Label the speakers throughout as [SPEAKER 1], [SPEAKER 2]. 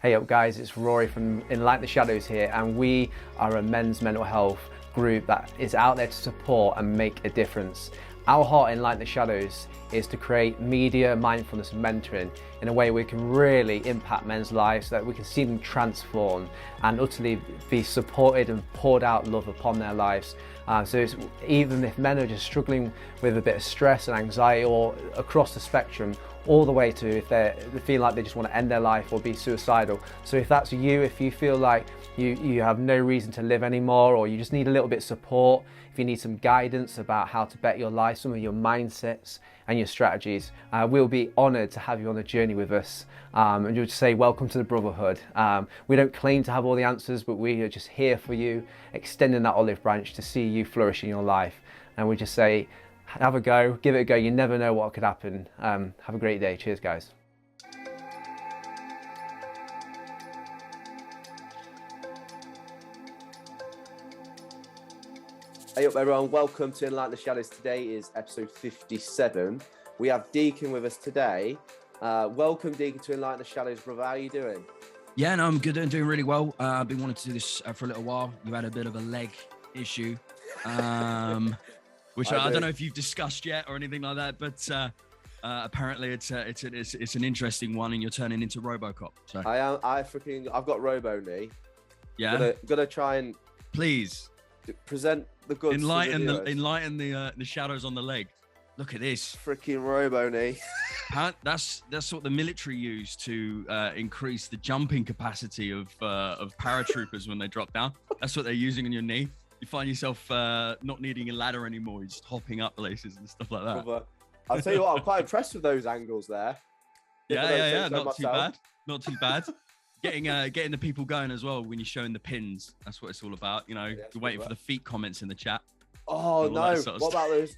[SPEAKER 1] Hey up guys, it's Rory from Enlighten the Shadows here, and we are a men's mental health group that is out there to support and make a difference. Our heart in Enlighten the Shadows is to create media, mindfulness and mentoring in a way we can really impact men's lives so that we can see them transform and utterly be supported and poured out love upon their lives. So it's, even if men are just struggling with a bit of stress and anxiety or across the spectrum, all the way to if they feel like they just want to end their life or be suicidal. So if that's you, if you feel like you have no reason to live anymore, or you just need a little bit of support, if you need some guidance about how to better your life, some of your mindsets and your strategies, we'll be honoured to have you on the journey with us. And you'll just say, welcome to the brotherhood. We don't claim to have all the answers, but we are just here for you, extending that olive branch to see you flourish in your life. And we just say, have a go, give it a go. You never know what could happen. Have a great day. Cheers, guys. Hey up everyone, welcome to Enlighten the Shadows. Today is episode 57. We have Deacon with us today. Welcome Deacon to Enlighten the Shadows, brother. How are you doing?
[SPEAKER 2] Yeah, no, I'm good and doing really well. I've been wanting to do this for a little while. You had a bit of a leg issue, which I don't know if you've discussed yet or anything like that, but apparently it's an interesting one, and you're turning into RoboCop. So
[SPEAKER 1] I've got Robo knee.
[SPEAKER 2] Yeah,
[SPEAKER 1] gonna try and
[SPEAKER 2] please
[SPEAKER 1] present the goods.
[SPEAKER 2] Enlighten the shadows on the leg. Look at this
[SPEAKER 1] freaking Robo knee.
[SPEAKER 2] That's what the military use to increase the jumping capacity of paratroopers when they drop down. That's what they're using on your knee. You find yourself not needing a ladder anymore. You're just hopping up places and stuff like that.
[SPEAKER 1] Brother, I'll tell you what, I'm quite impressed with those angles there.
[SPEAKER 2] Yeah. Not too bad. Getting the people going as well when you're showing the pins. That's what it's all about. You know, you're waiting for the feet comments in the chat.
[SPEAKER 1] Oh no! What about those?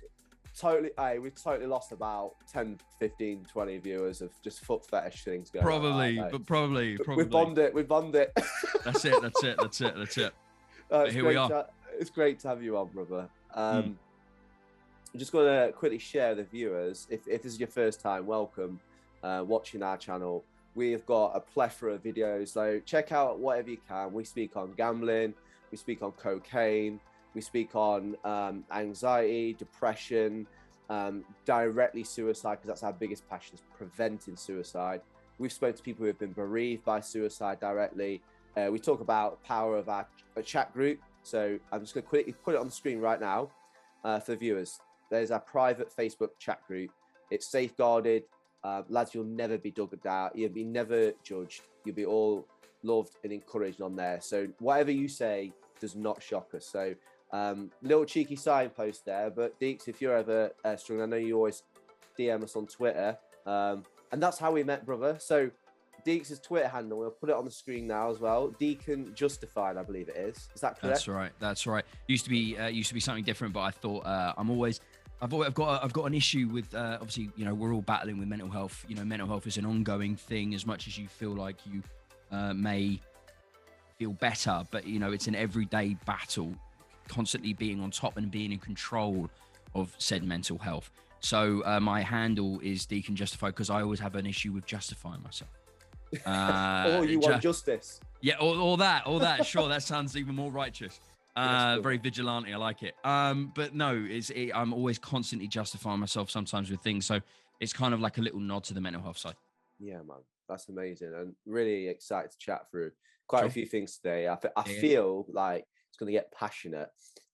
[SPEAKER 1] We've totally lost about 10, 15, 20 viewers of just foot fetish things going on.
[SPEAKER 2] Probably.
[SPEAKER 1] We've bombed it.
[SPEAKER 2] That's it. Here we are.
[SPEAKER 1] It's great to have you on, brother. I'm just going to quickly share with the viewers, if this is your first time, welcome, watching our channel. We've got a plethora of videos, so check out whatever you can. We speak on gambling, we speak on cocaine, we speak on anxiety, depression, directly suicide, because that's our biggest passion, is preventing suicide. We've spoken to people who have been bereaved by suicide directly. We talk about the power of our chat group. So I'm just going to quickly put it on the screen right now for the viewers. There's our private Facebook chat group. It's safeguarded. Lads, you'll never be dug down. You'll be never judged. You'll be all loved and encouraged on there. So whatever you say does not shock us. So little cheeky signpost there. But Deeks, if you're ever struggling, I know you always DM us on Twitter. And that's how we met, brother. So Deeks' Twitter handle, we'll put it on the screen now as well. Deacon Justified, I believe it is. Is that correct?
[SPEAKER 2] That's right. Used to be something different, but I thought I've got an issue with obviously, you know, we're all battling with mental health. You know, mental health is an ongoing thing. As much as you feel like you may feel better, but you know, it's an everyday battle, constantly being on top and being in control of said mental health. So my handle is Deacon Justified because I always have an issue with justifying myself.
[SPEAKER 1] You want justice?
[SPEAKER 2] Yeah, all that. Sure, that sounds even more righteous. Very vigilante. I like it. But no, I'm always constantly justifying myself sometimes with things. So it's kind of like a little nod to the mental health side.
[SPEAKER 1] Yeah, man, that's amazing, and really excited to chat through quite a few things today. I feel like it's going to get passionate.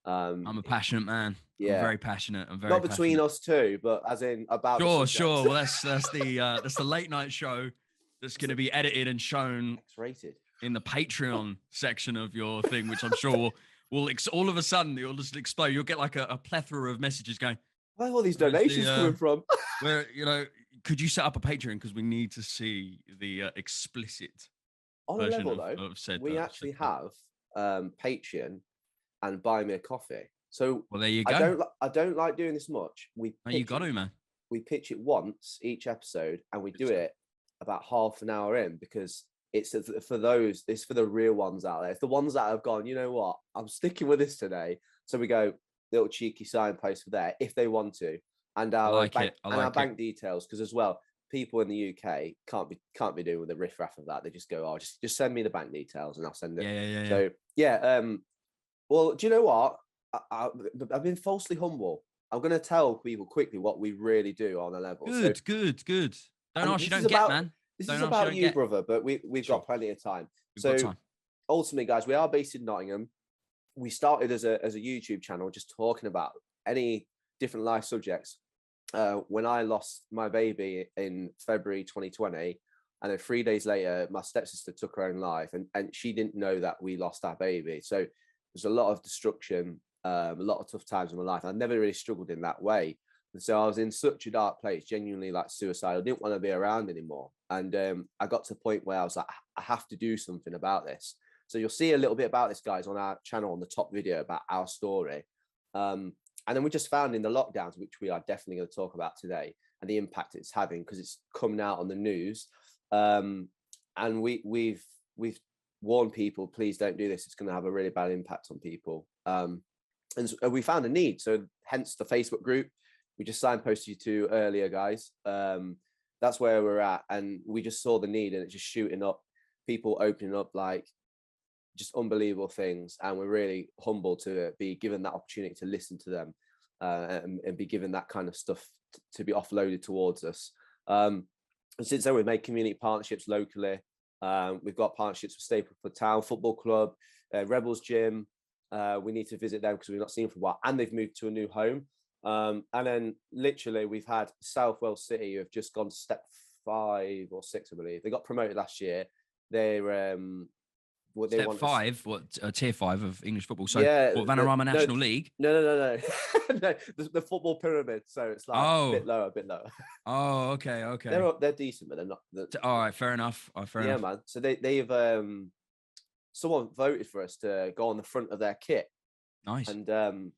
[SPEAKER 2] I'm a passionate man.
[SPEAKER 1] Yeah,
[SPEAKER 2] I'm very passionate. I'm very
[SPEAKER 1] not between us two, but as in about.
[SPEAKER 2] Sure. Well, that's the late night show that's going to be edited and shown
[SPEAKER 1] X-rated
[SPEAKER 2] in the Patreon section of your thing, which I'm sure will all of a sudden you'll just explode. You'll get like a plethora of messages going,
[SPEAKER 1] where are all these donations coming from?
[SPEAKER 2] Where, you know, could you set up a Patreon, because we need to see the explicit
[SPEAKER 1] on a level though. We actually have Patreon and Buy Me a Coffee. So
[SPEAKER 2] well, there you go.
[SPEAKER 1] I don't like doing this much.
[SPEAKER 2] You got to, man.
[SPEAKER 1] We pitch it once each episode, and we do it about half an hour in, because it's for the real ones out there. It's the ones that have gone, you know what, I'm sticking with this today. So we go little cheeky signpost for there if they want to, and our bank details, because as well, people in the UK can't be doing with the riff-raff of that. They just go, oh, just send me the bank details and I'll send it.
[SPEAKER 2] Yeah.
[SPEAKER 1] So yeah, well, do you know what? I've been falsely humble. I'm going to tell people quickly what we really do on a level.
[SPEAKER 2] Good. Don't ask, you
[SPEAKER 1] this is
[SPEAKER 2] don't get,
[SPEAKER 1] about
[SPEAKER 2] man.
[SPEAKER 1] this
[SPEAKER 2] Don't
[SPEAKER 1] is
[SPEAKER 2] ask,
[SPEAKER 1] about
[SPEAKER 2] don't
[SPEAKER 1] you,
[SPEAKER 2] get.
[SPEAKER 1] brother. But we've
[SPEAKER 2] Sure.
[SPEAKER 1] got plenty of time.
[SPEAKER 2] We've
[SPEAKER 1] So
[SPEAKER 2] got time.
[SPEAKER 1] ultimately, guys, we are based in Nottingham. We started as a YouTube channel, just talking about any different life subjects. When I lost my baby in February 2020, and then 3 days later, my stepsister took her own life, and she didn't know that we lost our baby. So there's a lot of destruction, a lot of tough times in my life. I never really struggled in that way. And so I was in such a dark place, genuinely like suicidal. I didn't want to be around anymore. And I got to a point where I was like, I have to do something about this. So you'll see a little bit about this, guys, on our channel on the top video about our story. And then we just found in the lockdowns, which we are definitely going to talk about today, and the impact it's having because it's coming out on the news. And we've warned people, please don't do this. It's going to have a really bad impact on people. And so we found a need. So hence the Facebook group. We just signposted you to earlier, guys. That's where we're at. And we just saw the need and it's just shooting up, people opening up like just unbelievable things. And we're really humbled to be given that opportunity to listen to them and be given that kind of stuff to be offloaded towards us. And since then, we've made community partnerships locally. We've got partnerships with Stapleford Town Football Club, Rebels Gym. We need to visit them because we've not seen them for a while. And they've moved to a new home. And then literally we've had South Wales City who have just gone to step 5 or 6, I believe. They got promoted last year. They're what they
[SPEAKER 2] Step
[SPEAKER 1] want
[SPEAKER 2] 5, tier 5 of English football. So
[SPEAKER 1] yeah,
[SPEAKER 2] what, Vanarama National League?
[SPEAKER 1] No. No, the football pyramid. So it's like a bit lower.
[SPEAKER 2] Oh, okay.
[SPEAKER 1] They're decent, but they're not.
[SPEAKER 2] All right, fair enough.
[SPEAKER 1] Yeah, man. So they've someone voted for us to go on the front of their kit.
[SPEAKER 2] Nice.
[SPEAKER 1] And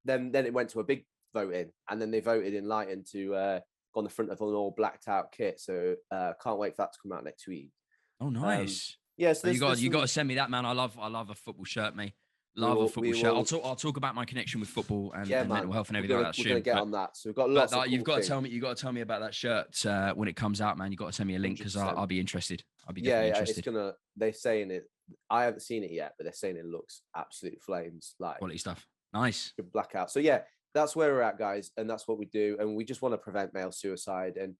[SPEAKER 1] then it went to a big voting, and then they voted Enlighten to go on the front of an all blacked out kit. So can't wait for that to come out next week.
[SPEAKER 2] Oh, nice.
[SPEAKER 1] Yeah, so
[SPEAKER 2] you got to send me that, man. I love a football shirt, mate. Love a football shirt. I'll talk about my connection with football and mental health and everything like that.
[SPEAKER 1] We're gonna get on that. So we've got lots of cool
[SPEAKER 2] you've got
[SPEAKER 1] things.
[SPEAKER 2] to tell me about that shirt when it comes out, man. You got to send me a link because I'll be interested. I'll be definitely interested.
[SPEAKER 1] They're saying it. I haven't seen it yet, but they're saying it looks absolute flames, like
[SPEAKER 2] quality stuff. Nice.
[SPEAKER 1] Blackout. So yeah, that's where we're at, guys, and that's what we do, and we just want to prevent male suicide. And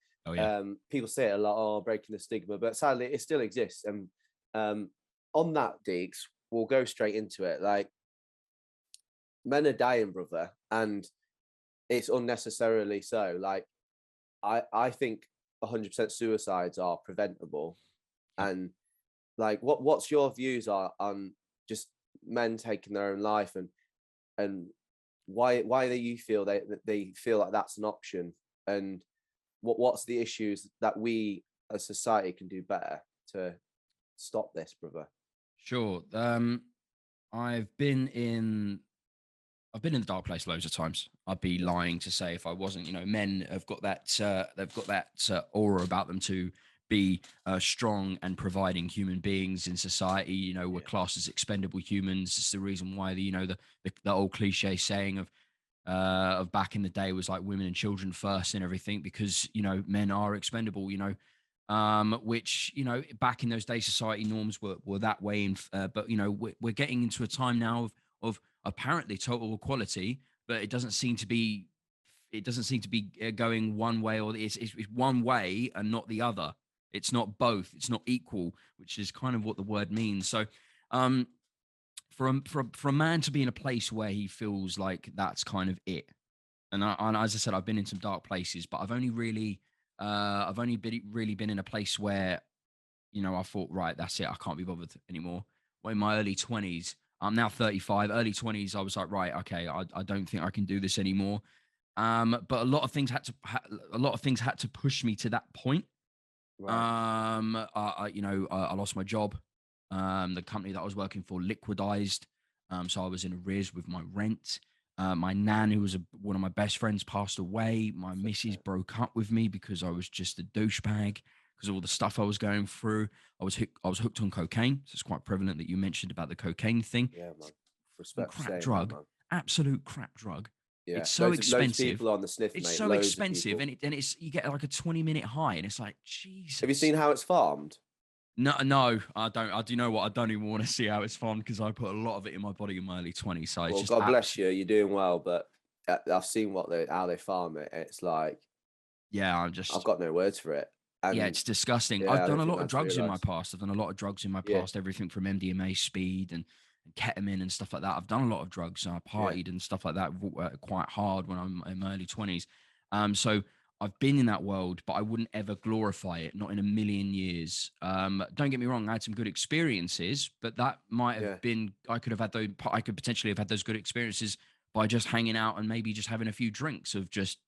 [SPEAKER 1] people say it a lot, oh, breaking the stigma, but sadly, it still exists. And on that, Deeks, we'll go straight into it. Like, men are dying, brother, and it's unnecessarily so. Like, I think 100% suicides are preventable. And like, what's your views on just men taking their own life, and why do you feel they feel like that's an option, and what's the issues that we as society can do better to stop this, brother?
[SPEAKER 2] Sure. I've been in the dark place loads of times. I'd be lying to say if I wasn't. You know, men have got that they've got that aura about them to be strong and providing human beings in society. You know, we're classed as expendable humans. It's the reason why the old cliche saying of back in the day was like women and children first and everything, because men are expendable. Which back in those days society norms were that way. But we're getting into a time now of apparently total equality, but it doesn't seem to be going one way, or it's one way and not the other. It's not both. It's not equal, which is kind of what the word means. So, for a man to be in a place where he feels like that's kind of it, and as I said, I've been in some dark places, but I've only really been in a place where, I thought, right, that's it. I can't be bothered anymore. Well, in my early 20s, I'm now 35. Early 20s, I was like, right, okay, I don't think I can do this anymore. But a lot of things had to push me to that point. Right. I lost my job. The company that I was working for liquidized. So I was in arrears with my rent. My nan, who was one of my best friends, passed away. My missus broke up with me because I was just a douchebag because of all the stuff I was going through. I was hooked on cocaine. So it's quite prevalent that you mentioned about the cocaine thing.
[SPEAKER 1] Yeah, man. Respect.
[SPEAKER 2] Crap drug. Man. Absolute crap drug.
[SPEAKER 1] Yeah,
[SPEAKER 2] It's so
[SPEAKER 1] loads of
[SPEAKER 2] expensive.
[SPEAKER 1] people on the sniff,
[SPEAKER 2] It's
[SPEAKER 1] mate.
[SPEAKER 2] so
[SPEAKER 1] Loads of
[SPEAKER 2] expensive,
[SPEAKER 1] people.
[SPEAKER 2] and it's you get like a 20-minute high, and it's like
[SPEAKER 1] Have you
[SPEAKER 2] Jesus.
[SPEAKER 1] seen how it's farmed?
[SPEAKER 2] No, I don't. I do know what I don't even want to see how it's fun because I put a lot of it in my body in my early 20s. So it's
[SPEAKER 1] Well,
[SPEAKER 2] just
[SPEAKER 1] God bless you. You're doing well, but I've seen how they farm it. And it's like
[SPEAKER 2] yeah,
[SPEAKER 1] I've got no words for it.
[SPEAKER 2] yeah,
[SPEAKER 1] And
[SPEAKER 2] it's disgusting.
[SPEAKER 1] yeah,
[SPEAKER 2] I've
[SPEAKER 1] I
[SPEAKER 2] done
[SPEAKER 1] don't
[SPEAKER 2] a
[SPEAKER 1] think
[SPEAKER 2] lot of
[SPEAKER 1] lads
[SPEAKER 2] drugs in my
[SPEAKER 1] realise.
[SPEAKER 2] past. I've done a lot of drugs in my
[SPEAKER 1] Yeah,
[SPEAKER 2] past, everything from MDMA, speed, and ketamine and stuff like that. I've done a lot of drugs. I
[SPEAKER 1] yeah,
[SPEAKER 2] partied and stuff like that quite hard when I'm in my early 20s. So I've been in that world, but I wouldn't ever glorify it, not in a million years. Don't get me wrong, I had some good experiences, but that might have
[SPEAKER 1] yeah.
[SPEAKER 2] been, I could potentially have had those good experiences by just hanging out and maybe just having a few drinks of just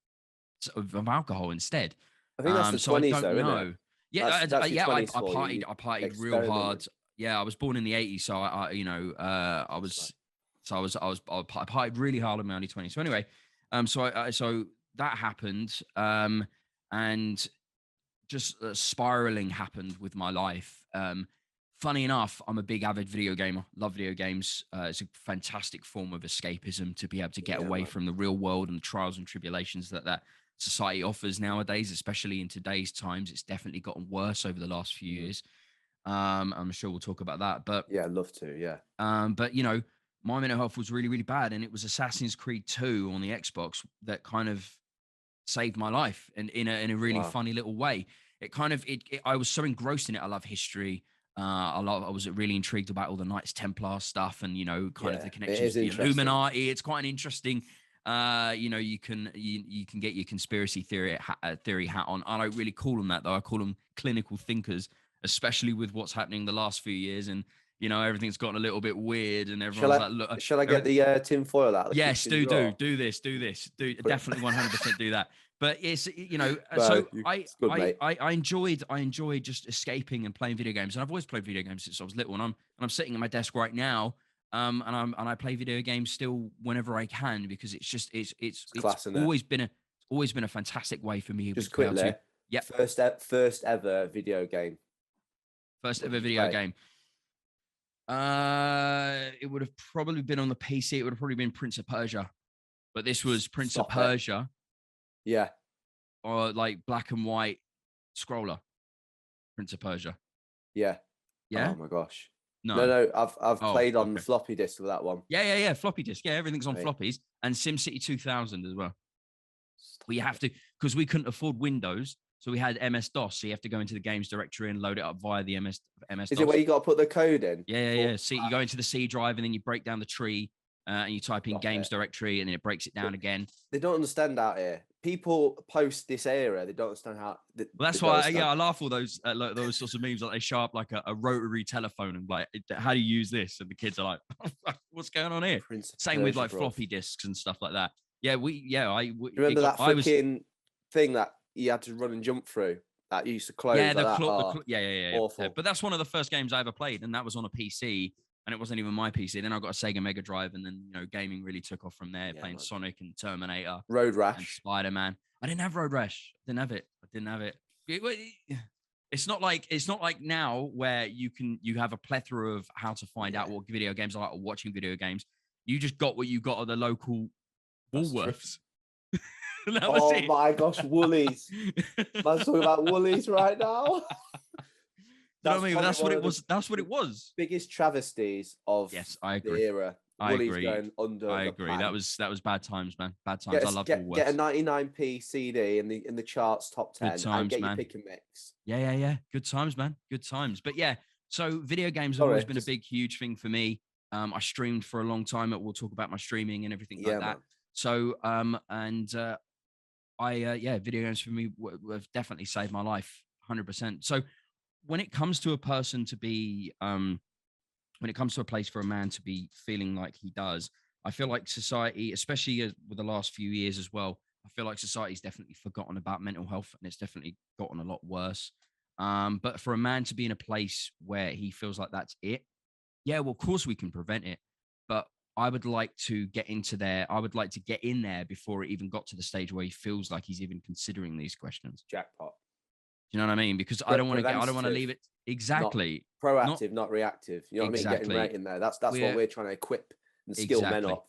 [SPEAKER 2] of alcohol instead.
[SPEAKER 1] I think that's the
[SPEAKER 2] So I
[SPEAKER 1] 20s,
[SPEAKER 2] don't
[SPEAKER 1] though, isn't it?
[SPEAKER 2] know. Yeah,
[SPEAKER 1] That's your
[SPEAKER 2] yeah,
[SPEAKER 1] 20s for you. You
[SPEAKER 2] I partied real
[SPEAKER 1] experimented.
[SPEAKER 2] hard. Yeah, I was born in the 80s, so I
[SPEAKER 1] Like,
[SPEAKER 2] was, I partied really hard in my early 20s. So anyway, so that happened, and just spiraling happened with my life. Funny enough, I'm a big avid video gamer. Love video games. It's a fantastic form of escapism to be able to get
[SPEAKER 1] yeah,
[SPEAKER 2] away
[SPEAKER 1] man.
[SPEAKER 2] from the real world and the trials and tribulations that society offers nowadays, especially in today's times. It's definitely gotten worse over the last few
[SPEAKER 1] Mm.
[SPEAKER 2] years. I'm sure we'll talk about that,
[SPEAKER 1] Yeah, I'd love to. Yeah,
[SPEAKER 2] but my mental health was really, really bad, and it was Assassin's Creed 2 on the Xbox that kind of saved my life, and in a really
[SPEAKER 1] wow.
[SPEAKER 2] funny little way. It kind of I was so engrossed in it. I love history. I was really intrigued about all the Knights Templar stuff, and kind of
[SPEAKER 1] Yeah,
[SPEAKER 2] the
[SPEAKER 1] it
[SPEAKER 2] connections
[SPEAKER 1] is
[SPEAKER 2] with the
[SPEAKER 1] interesting.
[SPEAKER 2] Illuminati. It's quite an interesting. You can get your conspiracy theory hat on. I don't really call them that though. I call them clinical thinkers, especially with what's happening the last few years, and everything's gotten a little bit weird, and
[SPEAKER 1] Shall
[SPEAKER 2] everyone's
[SPEAKER 1] I
[SPEAKER 2] like, look,
[SPEAKER 1] shall I get the tin foil out of the
[SPEAKER 2] yes,
[SPEAKER 1] kitchen
[SPEAKER 2] do
[SPEAKER 1] drawer?
[SPEAKER 2] do
[SPEAKER 1] Put it-
[SPEAKER 2] definitely 100% do that. But it's
[SPEAKER 1] No,
[SPEAKER 2] so
[SPEAKER 1] it's good, mate.
[SPEAKER 2] I enjoyed just escaping and playing video games, and I've always played video games since I was little, and I'm sitting at my desk right now, and I play video games still whenever I can because it's just
[SPEAKER 1] It's class, isn't it?
[SPEAKER 2] always been a fantastic way for me to
[SPEAKER 1] Just
[SPEAKER 2] be able to.
[SPEAKER 1] quickly,
[SPEAKER 2] Yep,
[SPEAKER 1] first ever video game.
[SPEAKER 2] first
[SPEAKER 1] What
[SPEAKER 2] ever
[SPEAKER 1] did you
[SPEAKER 2] video
[SPEAKER 1] play?
[SPEAKER 2] game. It would have probably been on the PC. It would have probably been Prince of Persia, but this was Prince of
[SPEAKER 1] Stop it.
[SPEAKER 2] Persia,
[SPEAKER 1] Yeah.
[SPEAKER 2] or like black and white scroller. Prince of Persia.
[SPEAKER 1] Yeah.
[SPEAKER 2] Yeah?
[SPEAKER 1] Oh my gosh.
[SPEAKER 2] No.
[SPEAKER 1] No, I've
[SPEAKER 2] Oh,
[SPEAKER 1] played on the
[SPEAKER 2] okay.
[SPEAKER 1] floppy disk with that one.
[SPEAKER 2] Yeah. Floppy disk. Yeah, everything's on
[SPEAKER 1] Mate,
[SPEAKER 2] floppies. And SimCity 2000 as well.
[SPEAKER 1] stop
[SPEAKER 2] We have
[SPEAKER 1] it.
[SPEAKER 2] to, because we couldn't afford Windows. So we had MS-DOS. So you have to go into the games directory and load it up via the MS-DOS.
[SPEAKER 1] Is it where you got to put the code in?
[SPEAKER 2] Yeah. See, you go into the C drive and then you break down the tree and you type in
[SPEAKER 1] Stop
[SPEAKER 2] games
[SPEAKER 1] it.
[SPEAKER 2] directory and then it breaks it down again.
[SPEAKER 1] They don't understand out here. People post this era. They don't understand how.
[SPEAKER 2] Well, that's why, I laugh all those like those sorts of memes. Like they show up like a rotary telephone and like, how do you use this? And the kids are like, what's going on here?
[SPEAKER 1] Prince of
[SPEAKER 2] Same with
[SPEAKER 1] Persia,
[SPEAKER 2] like
[SPEAKER 1] bro.
[SPEAKER 2] floppy disks and stuff like that. Yeah,
[SPEAKER 1] Do you remember that freaking thing that you had to run and jump through? That used to close like that.
[SPEAKER 2] Yeah.
[SPEAKER 1] Awful.
[SPEAKER 2] But that's one of the first games I ever played, and that was on a PC, and it wasn't even my PC. Then I got a Sega Mega Drive, and then gaming really took off from there.
[SPEAKER 1] Yeah,
[SPEAKER 2] playing
[SPEAKER 1] man.
[SPEAKER 2] Sonic and Terminator,
[SPEAKER 1] Road
[SPEAKER 2] and
[SPEAKER 1] Rash.
[SPEAKER 2] Spider-Man. I didn't have Road Rash. I didn't have it. It's not like now where you have a plethora of how to find out what video games are like or watching video games. You just got what you got at the local Woolworths. That was it.
[SPEAKER 1] My gosh, Woolies. Man's talking about Woolies right now.
[SPEAKER 2] You know what I mean? That's what it was. That's what it was.
[SPEAKER 1] Biggest travesties of
[SPEAKER 2] I agree.
[SPEAKER 1] the era.
[SPEAKER 2] I
[SPEAKER 1] Woolies
[SPEAKER 2] agree.
[SPEAKER 1] going under.
[SPEAKER 2] I
[SPEAKER 1] the
[SPEAKER 2] agree.
[SPEAKER 1] pan.
[SPEAKER 2] That was bad times, man. Bad times. I love Woolworths.
[SPEAKER 1] Get a 99p CD in the charts top 10
[SPEAKER 2] Good times,
[SPEAKER 1] and get
[SPEAKER 2] man.
[SPEAKER 1] your pick and mix.
[SPEAKER 2] Yeah. Good times, man. Good times. But yeah, so video games have always been a big, huge thing for me. I streamed for a long time. We'll talk about my streaming and everything like that.
[SPEAKER 1] Man.
[SPEAKER 2] So video games for me have definitely saved my life 100%. So when it comes to a person to be when it comes to a place for a man to be feeling like he does, I feel like society, especially with the last few years as well, I feel like society's definitely forgotten about mental health, and it's definitely gotten a lot worse. But for a man to be in a place where he feels like that's it, yeah, well, of course we can prevent it, but I would like to get into there. I would like to get in there before it even got to the stage where he feels like he's even considering these questions.
[SPEAKER 1] Jackpot.
[SPEAKER 2] Do you know what I mean? Because I don't want to leave it exactly
[SPEAKER 1] proactive, not reactive. You know what I mean? Getting right in there. That's what we're trying to equip and skill men up.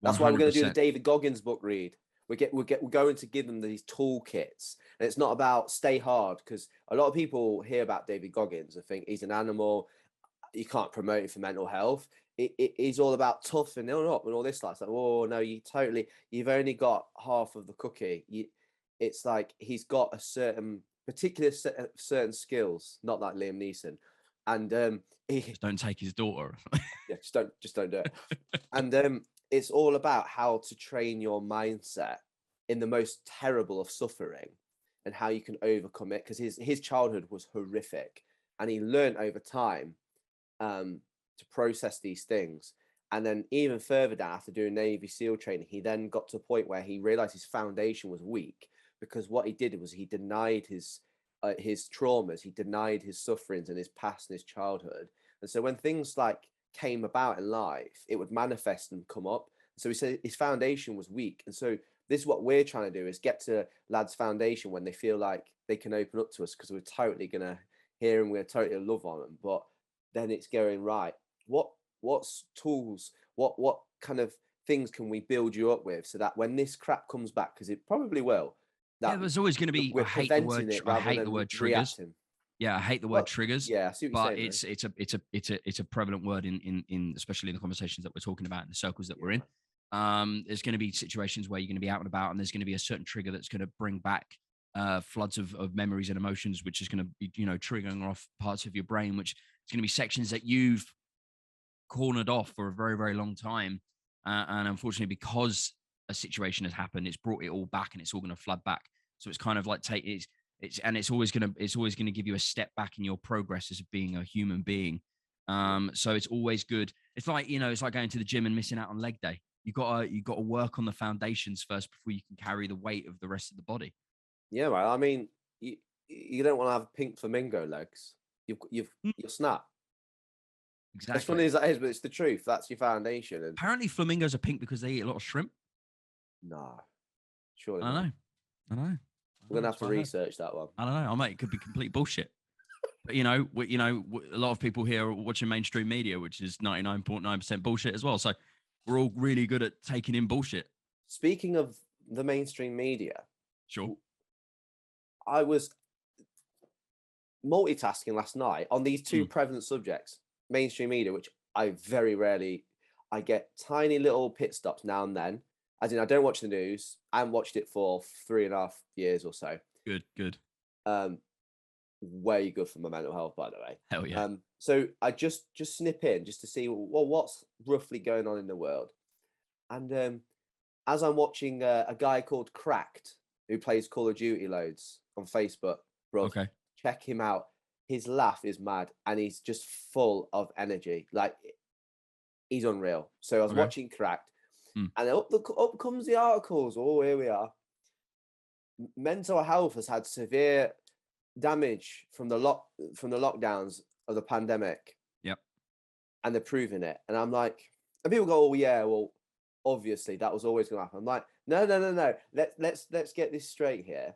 [SPEAKER 1] That's why we're going to do the
[SPEAKER 2] 100%.
[SPEAKER 1] David Goggins book read. We're going to give them these toolkits, and it's not about stay hard, because a lot of people hear about David Goggins and think he's an animal. You can't promote him for mental health. It's all about toughen it up and all this. Like, oh no, you've only got half of the cookie. It's like he's got a certain certain skills, not like Liam Neeson, and
[SPEAKER 2] Just don't take his daughter.
[SPEAKER 1] yeah, just don't do it. And it's all about how to train your mindset in the most terrible of suffering and how you can overcome it, because his childhood was horrific, and he learned over time to process these things. And then even further down, after doing Navy SEAL training, he then got to a point where he realized his foundation was weak, because what he did was he denied his traumas, he denied his sufferings and his past and his childhood. And so when things like came about in life, it would manifest and come up. So he said his foundation was weak. And so this is what we're trying to do, is get to lads' foundation when they feel like they can open up to us, because we're totally going to hear them, we're totally love on them. But then it's going, right, what's tools, what kind of things can we build you up with, so that when this crap comes back, because it probably will, that
[SPEAKER 2] There's always going to be,
[SPEAKER 1] we're
[SPEAKER 2] I hate the word,
[SPEAKER 1] preventing it
[SPEAKER 2] I
[SPEAKER 1] rather
[SPEAKER 2] hate
[SPEAKER 1] than
[SPEAKER 2] the word triggers.
[SPEAKER 1] reacting.
[SPEAKER 2] Yeah, I hate the word
[SPEAKER 1] Well,
[SPEAKER 2] triggers.
[SPEAKER 1] yeah, I see what you're
[SPEAKER 2] but
[SPEAKER 1] saying,
[SPEAKER 2] it's a prevalent word in especially in the conversations that we're talking about in the circles that we're in. There's going to be situations where you're going to be out and about, and there's going to be a certain trigger that's going to bring back floods of memories and emotions, which is going to be, triggering off parts of your brain, which is going to be sections that you've cornered off for a very, very long time. And unfortunately, because a situation has happened, it's brought it all back, and it's all going to flood back. So it's kind of like it's always going to give you a step back in your progress as being a human being. So it's always good. It's like, it's like going to the gym and missing out on leg day. You got to work on the foundations first before you can carry the weight of the rest of the body.
[SPEAKER 1] Yeah, right. I mean, you don't want to have pink flamingo legs. You'll snap.
[SPEAKER 2] Exactly.
[SPEAKER 1] As funny as that is, but it's the truth. That's your foundation. And
[SPEAKER 2] apparently flamingos are pink because they eat a lot of shrimp.
[SPEAKER 1] no, surely
[SPEAKER 2] I
[SPEAKER 1] not.
[SPEAKER 2] know.
[SPEAKER 1] We're gonna have to research that one.
[SPEAKER 2] I don't know. I might. It could be complete bullshit. But a lot of people here are watching mainstream media, which is 99.9% bullshit as well. So we're all really good at taking in bullshit.
[SPEAKER 1] Speaking of the mainstream media,
[SPEAKER 2] Sure.
[SPEAKER 1] I was multitasking last night on these two prevalent subjects, mainstream media, which I very rarely, I get tiny little pit stops now and then. As in, I don't watch the news. I haven't watched it for 3.5 years or so.
[SPEAKER 2] Good.
[SPEAKER 1] Way good for my mental health, by the way.
[SPEAKER 2] Hell yeah.
[SPEAKER 1] So I just snip in just to see, well, what's roughly going on in the world. And as I'm watching a guy called Cracked, who plays Call of Duty loads on Facebook, bro,
[SPEAKER 2] Okay.
[SPEAKER 1] check him out. His laugh is mad, and he's just full of energy. Like, he's unreal. So I was watching Cracked, and up comes the articles. Oh, here we are. Mental health has had severe damage from the lockdowns of the pandemic.
[SPEAKER 2] Yep.
[SPEAKER 1] And they're proving it. And I'm like, and people go, oh yeah, well, obviously that was always going to happen. I'm like, no. Let's get this straight here.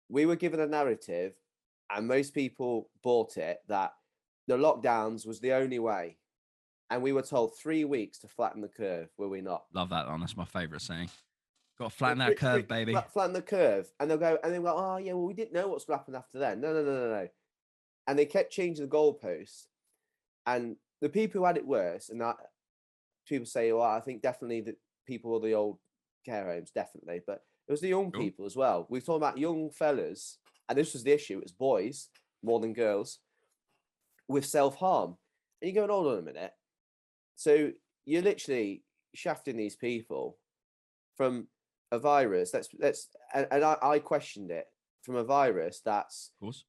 [SPEAKER 1] We were given a narrative, and most people bought it, that the lockdowns was the only way. And we were told 3 weeks to flatten the curve, were we not?
[SPEAKER 2] Love that one. That's my favorite saying. Got to flatten that curve, baby.
[SPEAKER 1] Flatten the curve. And they'll go, oh yeah, well, we didn't know what's going to happen after then. No. And they kept changing the goalposts. And the people who had it worse, and that people say, well, I think definitely that people were the old care homes, definitely. But it was the young people as well. We're talking about young fellas, and this was the issue. It was boys more than girls with self-harm. And you're going, hold on a minute. So you're literally shafting these people from a virus I questioned it, from a virus that's
[SPEAKER 2] of course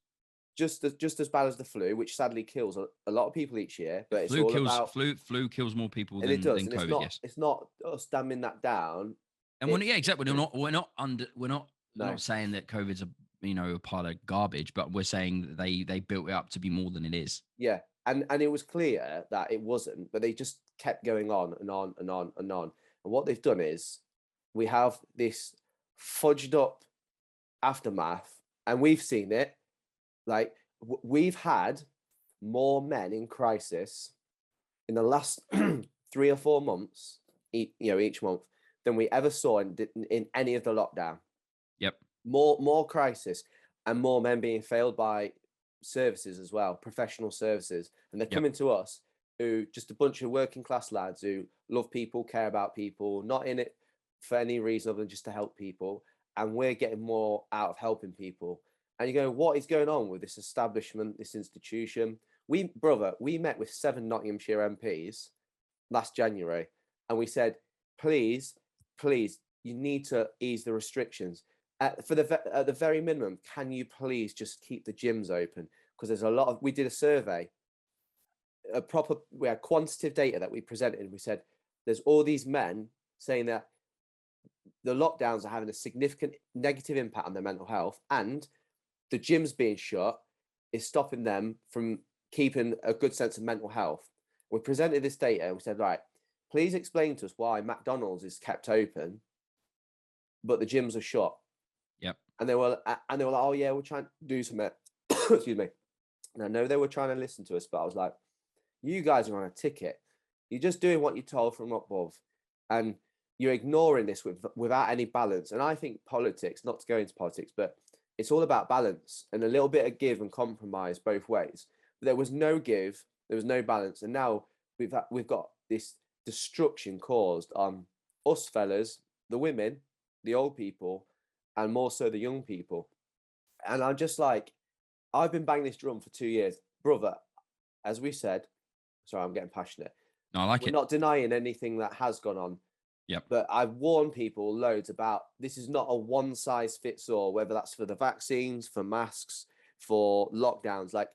[SPEAKER 1] just as bad as the flu, which sadly kills a lot of people each year. But
[SPEAKER 2] flu kills more people than COVID.
[SPEAKER 1] It's not us damming that down.
[SPEAKER 2] And exactly. We're not saying that COVID's a pile of garbage, but we're saying that they built it up to be more than it is.
[SPEAKER 1] Yeah, and it was clear that it wasn't, but they just kept going on and on and on and on. And what they've done is, we have this fudged up aftermath, and we've seen it. Like, we've had more men in crisis in the last 3 or 4 months each month than we ever saw in any of the lockdown.
[SPEAKER 2] Yep.
[SPEAKER 1] More crisis and more men being failed by services as well, professional services, and they're coming to us, who just a bunch of working class lads who love people, care about people, not in it for any reason other than just to help people, and we're getting more out of helping people. And you go, what is going on with this establishment, this institution? We met with 7 Nottinghamshire MPs last January, and we said, please, you need to ease the restrictions. At the very minimum, can you please just keep the gyms open? Because there's a lot of, we did a survey, we had quantitative data that we presented, and we said, there's all these men saying that the lockdowns are having a significant negative impact on their mental health, and the gyms being shut is stopping them from keeping a good sense of mental health. We presented this data and we said, right, please explain to us why McDonald's is kept open, but the gyms are shut.
[SPEAKER 2] Yep.
[SPEAKER 1] And they were like, oh yeah, we're trying to do something. Excuse me. And I know they were trying to listen to us, but I was like, you guys are on a ticket. You're just doing what you're told from above, and you're ignoring this without any balance. And I think politics, not to go into politics, but it's all about balance and a little bit of give and compromise both ways. But there was no give, there was no balance, and now we've got this destruction caused on us fellas, the women, the old people, and more so the young people. And I'm just like, I've been banging this drum for 2 years, brother. As we said, sorry, I'm getting passionate.
[SPEAKER 2] No, I like
[SPEAKER 1] We're
[SPEAKER 2] it.
[SPEAKER 1] not denying anything that has gone on.
[SPEAKER 2] Yep.
[SPEAKER 1] But I've warned people loads about, this is not a one size fits all, whether that's for the vaccines, for masks, for lockdowns. Like,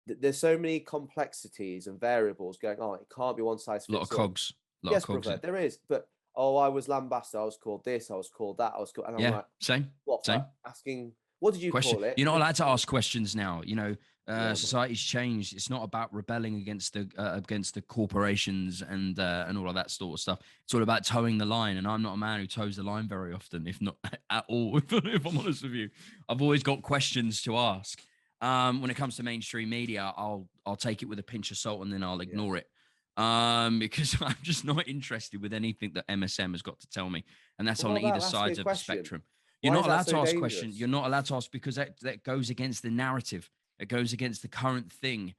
[SPEAKER 1] there's so many complexities and variables going on. It can't be one size fits all.
[SPEAKER 2] A lot of cogs.
[SPEAKER 1] Yes, brother, there is. But I was lambasted. I was called this. I was called that. I was called. And I'm like,
[SPEAKER 2] same.
[SPEAKER 1] what?
[SPEAKER 2] Same.
[SPEAKER 1] Asking, what did you call it?
[SPEAKER 2] You're not allowed to ask questions now.
[SPEAKER 1] Yeah,
[SPEAKER 2] society's changed. It's not about rebelling against the corporations and all of that sort of stuff. It's all about towing the line. And I'm not a man who toes the line very often, if not at all. If I'm honest with you, I've always got questions to ask. When it comes to mainstream media, I'll take it with a pinch of salt and then I'll ignore it. Because I'm just not interested with anything that MSM has got to tell me, and that's on either sides of the spectrum. You're not allowed to ask questions. You're not allowed to ask because that goes against the narrative. It goes against the current thing,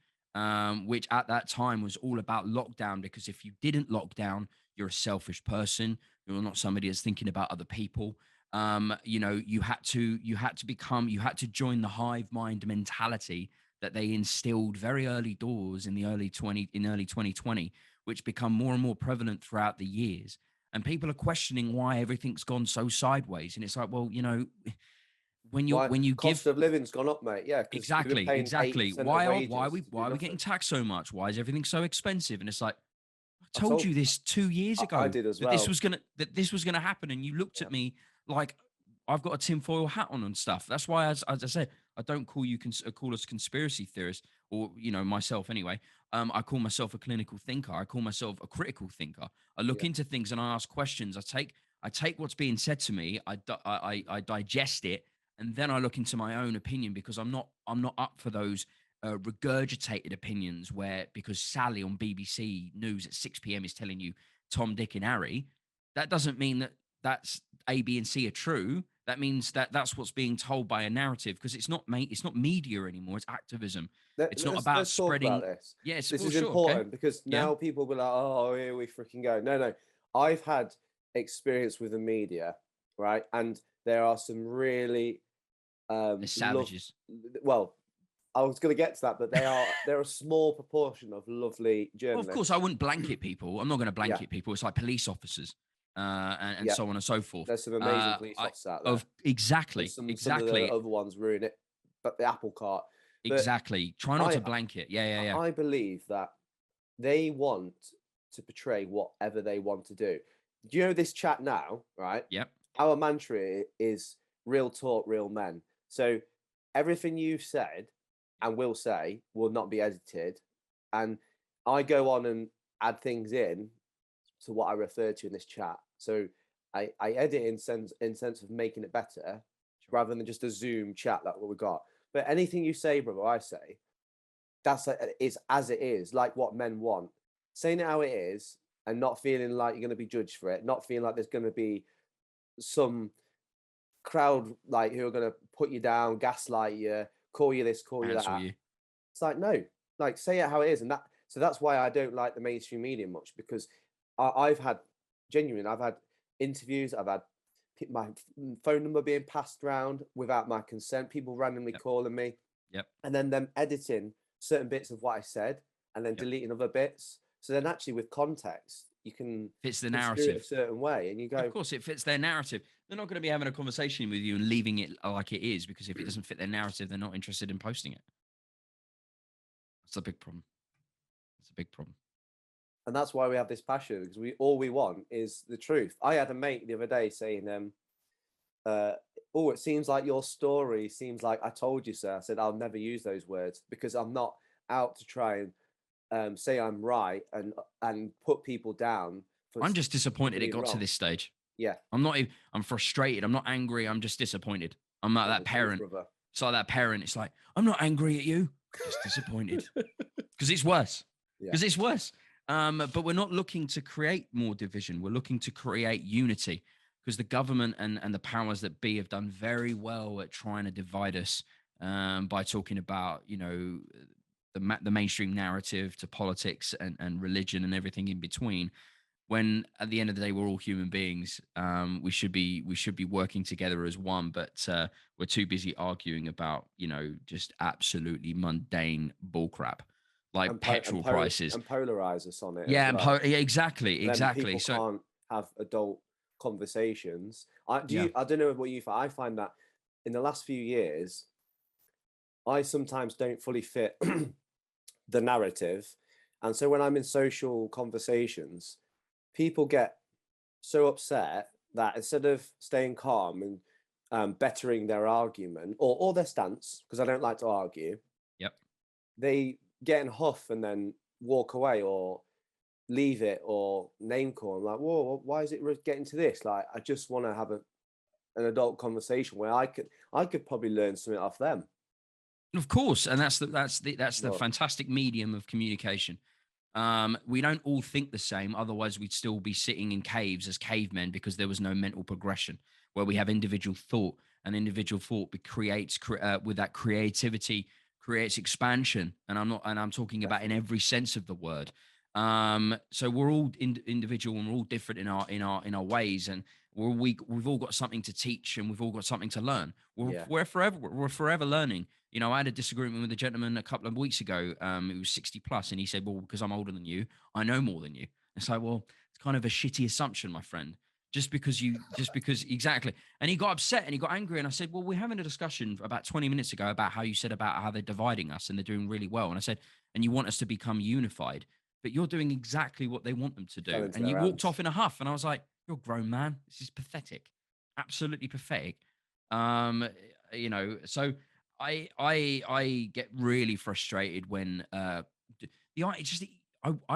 [SPEAKER 2] which at that time was all about lockdown. Because if you didn't lock down, you're a selfish person. You're not somebody that's thinking about other people. You had to join the hive mind mentality that they instilled very early doors in early 2020, which become more and more prevalent throughout the years. And people are questioning why everything's gone so sideways. And it's like, well, when you
[SPEAKER 1] cost of living's gone up, mate. Yeah,
[SPEAKER 2] exactly. Why are we getting taxed so much? Why is everything so expensive? And it's like, I told you this 2 years ago.
[SPEAKER 1] I did as well.
[SPEAKER 2] That this was gonna happen, and you looked at me like I've got a tinfoil hat on and stuff. That's why, as I said, I don't call us conspiracy theorists, or myself anyway. I call myself a clinical thinker. I call myself a critical thinker. I look into things and I ask questions. I take what's being said to me. I digest it, and then I look into my own opinion, because I'm not up for those regurgitated opinions because Sally on BBC News at 6 p.m. is telling you Tom, Dick, and Harry. That doesn't mean that's A, B, and C are true. That means that's what's being told by a narrative, because it's not media anymore. It's activism. It's not about spreading.
[SPEAKER 1] Talk about this.
[SPEAKER 2] Yes,
[SPEAKER 1] this is important, because now people will be like, oh, here we freaking go. No. I've had experience with the media, right? And there are some really
[SPEAKER 2] savages.
[SPEAKER 1] Well, I was going to get to that, but they're a small proportion of lovely journalists.
[SPEAKER 2] Well, of course, I wouldn't blanket people. I'm not going to blanket people. It's like police officers. And so on and so forth.
[SPEAKER 1] There's some amazing police officers out there.
[SPEAKER 2] Exactly.
[SPEAKER 1] Some of the other ones ruin it, but the apple cart.
[SPEAKER 2] Exactly. Try not to blanket. Yeah.
[SPEAKER 1] I believe that they want to portray whatever they want to do. Do you know this chat now, right?
[SPEAKER 2] Yep.
[SPEAKER 1] Our mantra is real talk, real men. So everything you've said and will say will not be edited. And I go on and add things in to what I refer to in this chat. So I edit in sense of making it better, rather than just a Zoom chat like what we got. But anything you say, brother, I say, it's as it is, like what men want. Saying it how it is and not feeling like you're going to be judged for it, not feeling like there's going to be some crowd like who are going to put you down, gaslight you, call you this, call you
[SPEAKER 2] Cancel
[SPEAKER 1] that.
[SPEAKER 2] you.
[SPEAKER 1] It's like, no, like say it how it is. And that's why I don't like the mainstream media much, because I've had interviews, I've had my phone number being passed around without my consent, people randomly calling me, and then them editing certain bits of what I said and then deleting other bits. So then actually with context, you can
[SPEAKER 2] fits the
[SPEAKER 1] construe it
[SPEAKER 2] narrative
[SPEAKER 1] a certain way, and you go,
[SPEAKER 2] of course it fits their narrative. They're not going to be having a conversation with you and leaving it like it is, because if it doesn't fit their narrative, they're not interested in posting it. That's a big problem. It's a big problem.
[SPEAKER 1] And that's why we have this passion, because all we want is the truth. I had a mate the other day saying, oh, it seems like your story seems like I told you so. I said, I'll never use those words, because I'm not out to try and say I'm right and put people down.
[SPEAKER 2] I'm just disappointed it got to this stage.
[SPEAKER 1] Yeah.
[SPEAKER 2] I'm frustrated. I'm not angry. I'm just disappointed. I'm like that parent. It's like that parent. It's like, I'm not angry at you. I'm just disappointed. Because it's worse. Because it's worse. But we're not looking to create more division. We're looking to create unity, because the government and the powers that be have done very well at trying to divide us by talking about, the mainstream narrative to politics and religion and everything in between. When at the end of the day, we're all human beings. We should be working together as one, but we're too busy arguing about, just absolutely mundane bullcrap. Like petrol prices,
[SPEAKER 1] and polarize us on it.
[SPEAKER 2] Yeah,
[SPEAKER 1] well.
[SPEAKER 2] Exactly.
[SPEAKER 1] People can't have adult conversations. I don't know what you find. I find that in the last few years, I sometimes don't fully fit the narrative, and so when I'm in social conversations, people get so upset that instead of staying calm and bettering their argument or their stance, because I don't like to argue, they get in huff and then walk away or leave it or name call. I'm like, whoa, why is it getting to this? Like, I just want to have an adult conversation where I could probably learn something off them.
[SPEAKER 2] Of course, and that's the fantastic medium of communication. We don't all think the same, otherwise we'd still be sitting in caves as cavemen, because there was no mental progression where we have individual thought, and individual thought creates with that creativity creates expansion, and I'm talking about in every sense of the word. So we're all individual, and we're all different in our ways, and we've all got something to teach, and we've all got something to learn. We're forever learning. I had a disagreement with a gentleman a couple of weeks ago. It was 60 plus, and he said, well, because I'm older than you, I know more than you. It's like, well, it's kind of a shitty assumption, my friend. Just because exactly. And he got upset and he got angry. And I said, well, we're having a discussion about 20 minutes ago about how you said about how they're dividing us and they're doing really well. And I said, and you want us to become unified, but you're doing exactly what they want them to do. And you walked off in a huff. And I was like, you're a grown man. This is pathetic. Absolutely pathetic. So I get really frustrated when I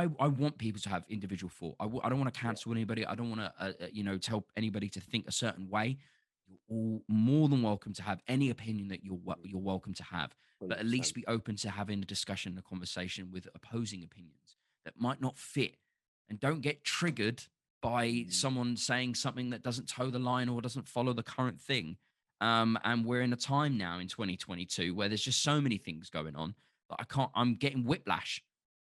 [SPEAKER 2] want people to have individual thought. I don't want to cancel anybody. I don't want to tell anybody to think a certain way. You're all more than welcome to have any opinion that you're welcome to have, 100%. But at least be open to having a discussion, a conversation with opposing opinions that might not fit, and don't get triggered by someone saying something that doesn't toe the line or doesn't follow the current thing. And we're in a time now in 2022 where there's just so many things going on that I'm getting whiplash,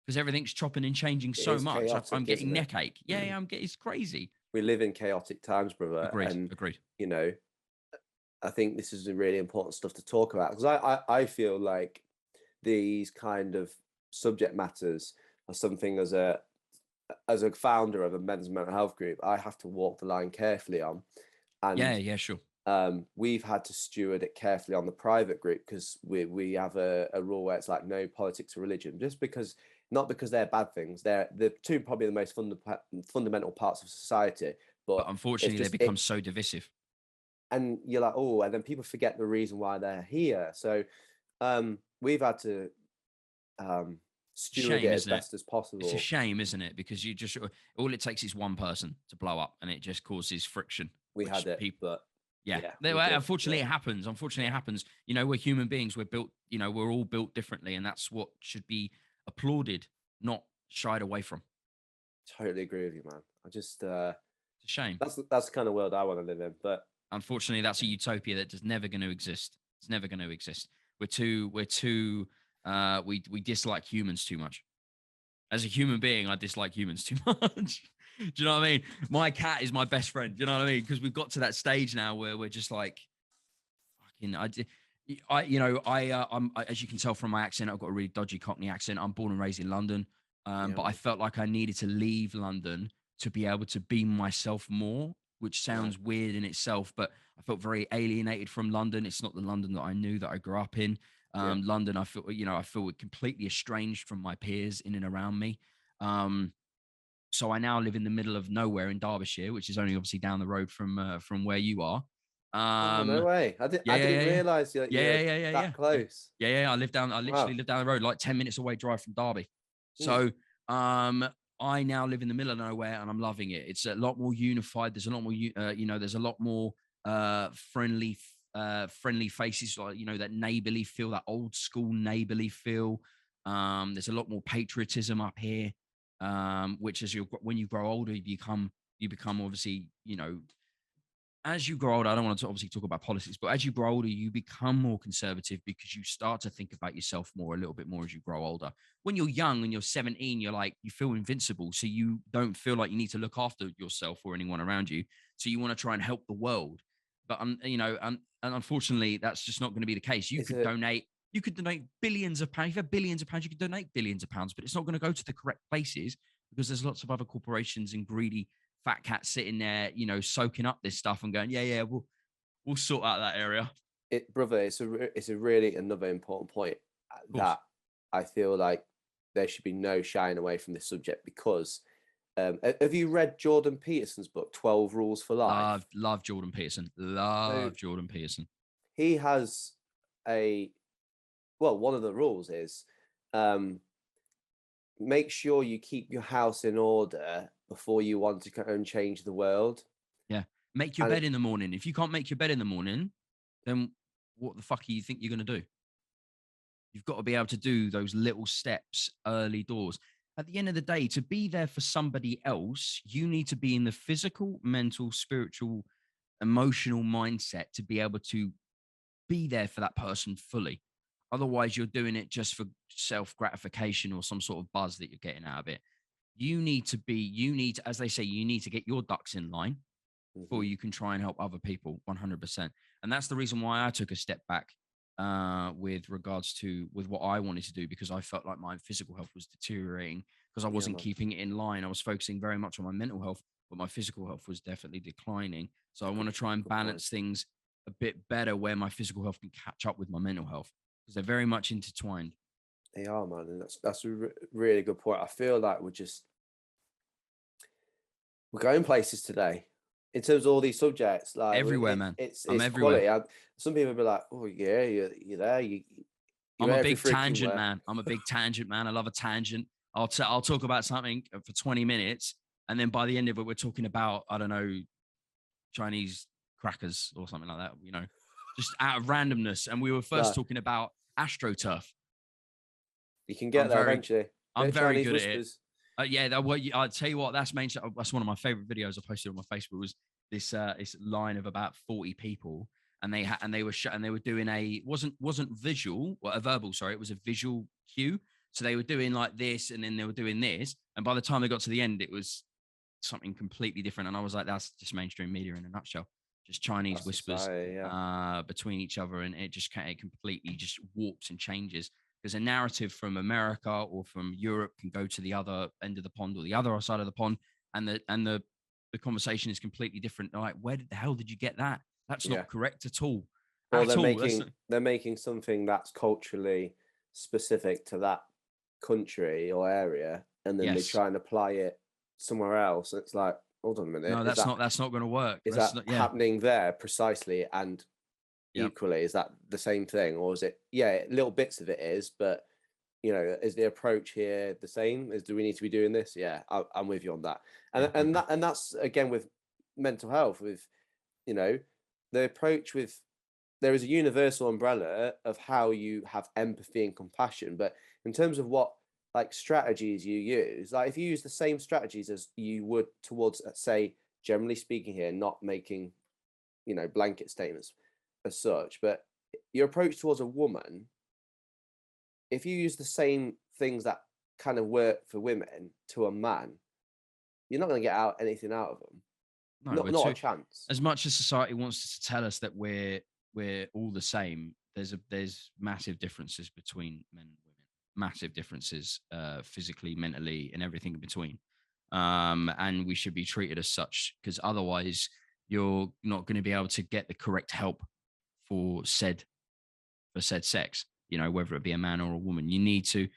[SPEAKER 2] because everything's chopping and changing so much. Chaotic, I'm getting neck ache. Yeah, it's crazy.
[SPEAKER 1] We live in chaotic times, brother.
[SPEAKER 2] Agreed.
[SPEAKER 1] I think this is a really important stuff to talk about, because I feel like these kind of subject matters are something as a founder of a men's mental health group, I have to walk the line carefully on. And
[SPEAKER 2] yeah, sure.
[SPEAKER 1] We've had to steward it carefully on the private group, because we have a rule where it's like no politics or religion, not because they're bad things. They're two probably the most fundamental parts of society. But
[SPEAKER 2] unfortunately, they become so divisive.
[SPEAKER 1] And you're like, oh, and then people forget the reason why they're here. So we've had to steward it as best as possible.
[SPEAKER 2] It's a shame, isn't it? Because you just all it takes is one person to blow up, and it just causes friction.
[SPEAKER 1] We had it, but
[SPEAKER 2] unfortunately, it happens. Unfortunately, it happens. We're human beings. We're built. We're all built differently, and that's what should be applauded, not shied away from.
[SPEAKER 1] Totally agree with you, man. I just
[SPEAKER 2] It's a shame.
[SPEAKER 1] that's the kind of world I want to live in. But
[SPEAKER 2] Unfortunately, that's a utopia that is never going to exist. It's never going to exist. We dislike humans too much. As a human being, I dislike humans too much. Do you know what I mean? My cat is my best friend. Do you know what I mean? Because we've got to that stage now where we're just like, fucking, as you can tell from my accent, I've got a really dodgy Cockney accent. I'm born and raised in London,
[SPEAKER 1] yeah,
[SPEAKER 2] but I felt like I needed to leave London to be able to be myself more, which
[SPEAKER 1] right.
[SPEAKER 2] sounds weird in itself, but I felt very alienated from London. It's not the London that I knew, that I grew up in.
[SPEAKER 1] Yeah.
[SPEAKER 2] London, I feel completely estranged from my peers in and around me. So I now live in the middle of nowhere in Derbyshire, which is only obviously down the road from where you are.
[SPEAKER 1] Oh, no way. I
[SPEAKER 2] Yeah, yeah,
[SPEAKER 1] didn't
[SPEAKER 2] yeah, yeah.
[SPEAKER 1] realize that
[SPEAKER 2] Yeah,
[SPEAKER 1] you were
[SPEAKER 2] yeah, yeah, yeah,
[SPEAKER 1] that
[SPEAKER 2] yeah, yeah.
[SPEAKER 1] close.
[SPEAKER 2] Yeah, yeah. I literally
[SPEAKER 1] Wow.
[SPEAKER 2] live down the road, like 10 minutes away drive from Derby.
[SPEAKER 1] Hmm.
[SPEAKER 2] So I now live in the middle of nowhere and I'm loving it. It's a lot more unified. There's a lot more, there's a lot more friendly faces, like, that neighborly feel, that old school neighborly feel. There's a lot more patriotism up here, which when you grow older, you become obviously, as you grow older, I don't want to obviously talk about politics, but as you grow older, you become more conservative because you start to think about yourself more, a little bit more as you grow older. When you're young and you're 17, you feel invincible. So you don't feel like you need to look after yourself or anyone around you. So you want to try and help the world. But, and unfortunately, that's just not going to be the case.
[SPEAKER 1] Is it?
[SPEAKER 2] You could donate billions of pounds. If you have billions of pounds, you could donate billions of pounds, but it's not going to go to the correct places because there's lots of other corporations and greedy fat cats sitting there, soaking up this stuff and going, yeah, we'll sort out that area.
[SPEAKER 1] Brother, it's a really another important point
[SPEAKER 2] Of course.
[SPEAKER 1] that I feel like there should be no shying away from this subject because have you read Jordan Peterson's book 12 Rules for Life?
[SPEAKER 2] Love Jordan Peterson.
[SPEAKER 1] So
[SPEAKER 2] Jordan Peterson.
[SPEAKER 1] he has one of the rules is make sure you keep your house in order before you want to go and change the world.
[SPEAKER 2] Yeah. Make your bed in the morning. If you can't make your bed in the morning, then what the fuck do you think you're going to do? You've got to be able to do those little steps early doors. At the end of the day, to be there for somebody else, you need to be in the physical, mental, spiritual, emotional mindset to be able to be there for that person fully. Otherwise, you're doing it just for self gratification or some sort of buzz that you're getting out of it. As they say, you need to get your ducks in line before you can try and help other people 100%. And that's the reason why I took a step back with regards to with what I wanted to do, because I felt like my physical health was deteriorating because I wasn't keeping it in line. I was focusing very much on my mental health, but my physical health was definitely declining. So I want to try and balance things a bit better where my physical health can catch up with my mental health because they're very much intertwined.
[SPEAKER 1] They are, man, and that's a really good point. I feel like we're going places today in terms of all these subjects. Like
[SPEAKER 2] Everywhere, man.
[SPEAKER 1] It's
[SPEAKER 2] everywhere.
[SPEAKER 1] quality. Some people be like, "Oh yeah, you're there.
[SPEAKER 2] I'm a big tangent man. I'm a big tangent man. I love a tangent. I'll talk about something for 20 minutes, and then by the end of it, we're talking about, I don't know, Chinese crackers or something like that. Just out of randomness. And we were first talking about AstroTurf.
[SPEAKER 1] You can get there eventually.
[SPEAKER 2] I'm very
[SPEAKER 1] Chinese
[SPEAKER 2] good
[SPEAKER 1] whispers.
[SPEAKER 2] at it. I'll tell you what. That's one of my favorite videos I posted on my Facebook. Was this line of about 40 people, and they were doing wasn't visual or a verbal. Sorry, it was a visual cue. So they were doing like this, and then they were doing this, and by the time they got to the end, it was something completely different. And I was like, that's just mainstream media in a nutshell. Just Chinese whispers between each other, and it completely just warps and changes. Because a narrative from America or from Europe can go to the other end of the pond or the other side of the pond, and the conversation is completely different. They're like, where the hell did you get that? That's not correct at all.
[SPEAKER 1] Well, they're making something that's culturally specific to that country or area, and then they try and apply it somewhere else. It's like, hold on a minute.
[SPEAKER 2] No, that's not going to work.
[SPEAKER 1] Is that happening there precisely and equally? Is that the same thing, or is it? Yeah, little bits of it is, but is the approach here the same? Do we need to be doing this? Yeah, I'm with you on that. And that's again with mental health. With the approach with there is a universal umbrella of how you have empathy and compassion, but in terms of what like strategies you use, like if you use the same strategies as you would towards, say, generally speaking here, not making, blanket statements as such, but your approach towards a woman, if you use the same things that kind of work for women to a man, you're not going to get anything out of them.
[SPEAKER 2] No,
[SPEAKER 1] Not a chance.
[SPEAKER 2] As much as society wants to tell us that we're all the same, there's massive differences between men and women, massive differences, physically, mentally, and everything in between. And we should be treated as such, because otherwise you're not going to be able to get the correct help for said sex, whether it be a man or a woman. You need to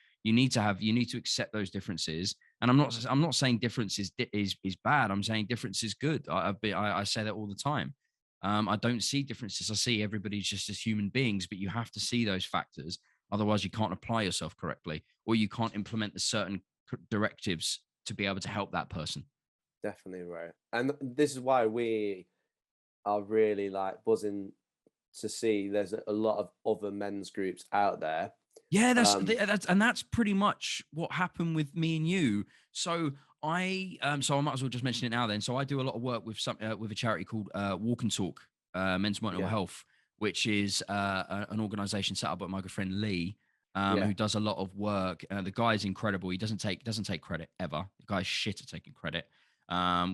[SPEAKER 2] accept those differences. And I'm not saying difference is bad. I'm saying difference is good. I say that all the time. I don't see differences. I see everybody's just as human beings, but you have to see those factors. Otherwise, you can't apply yourself correctly, or you can't implement the certain directives to be able to help that person.
[SPEAKER 1] Definitely right. And this is why we are really like buzzing to see there's a lot of other men's groups out there.
[SPEAKER 2] Yeah, that's pretty much what happened with me and you. So I might as well just mention it now then. So I do a lot of work with with a charity called Walk and Talk Men's Mental Health, which is an organization set up by my good friend Lee, who does a lot of work. The guy's incredible. He doesn't take credit ever. The guy's shit at taking credit,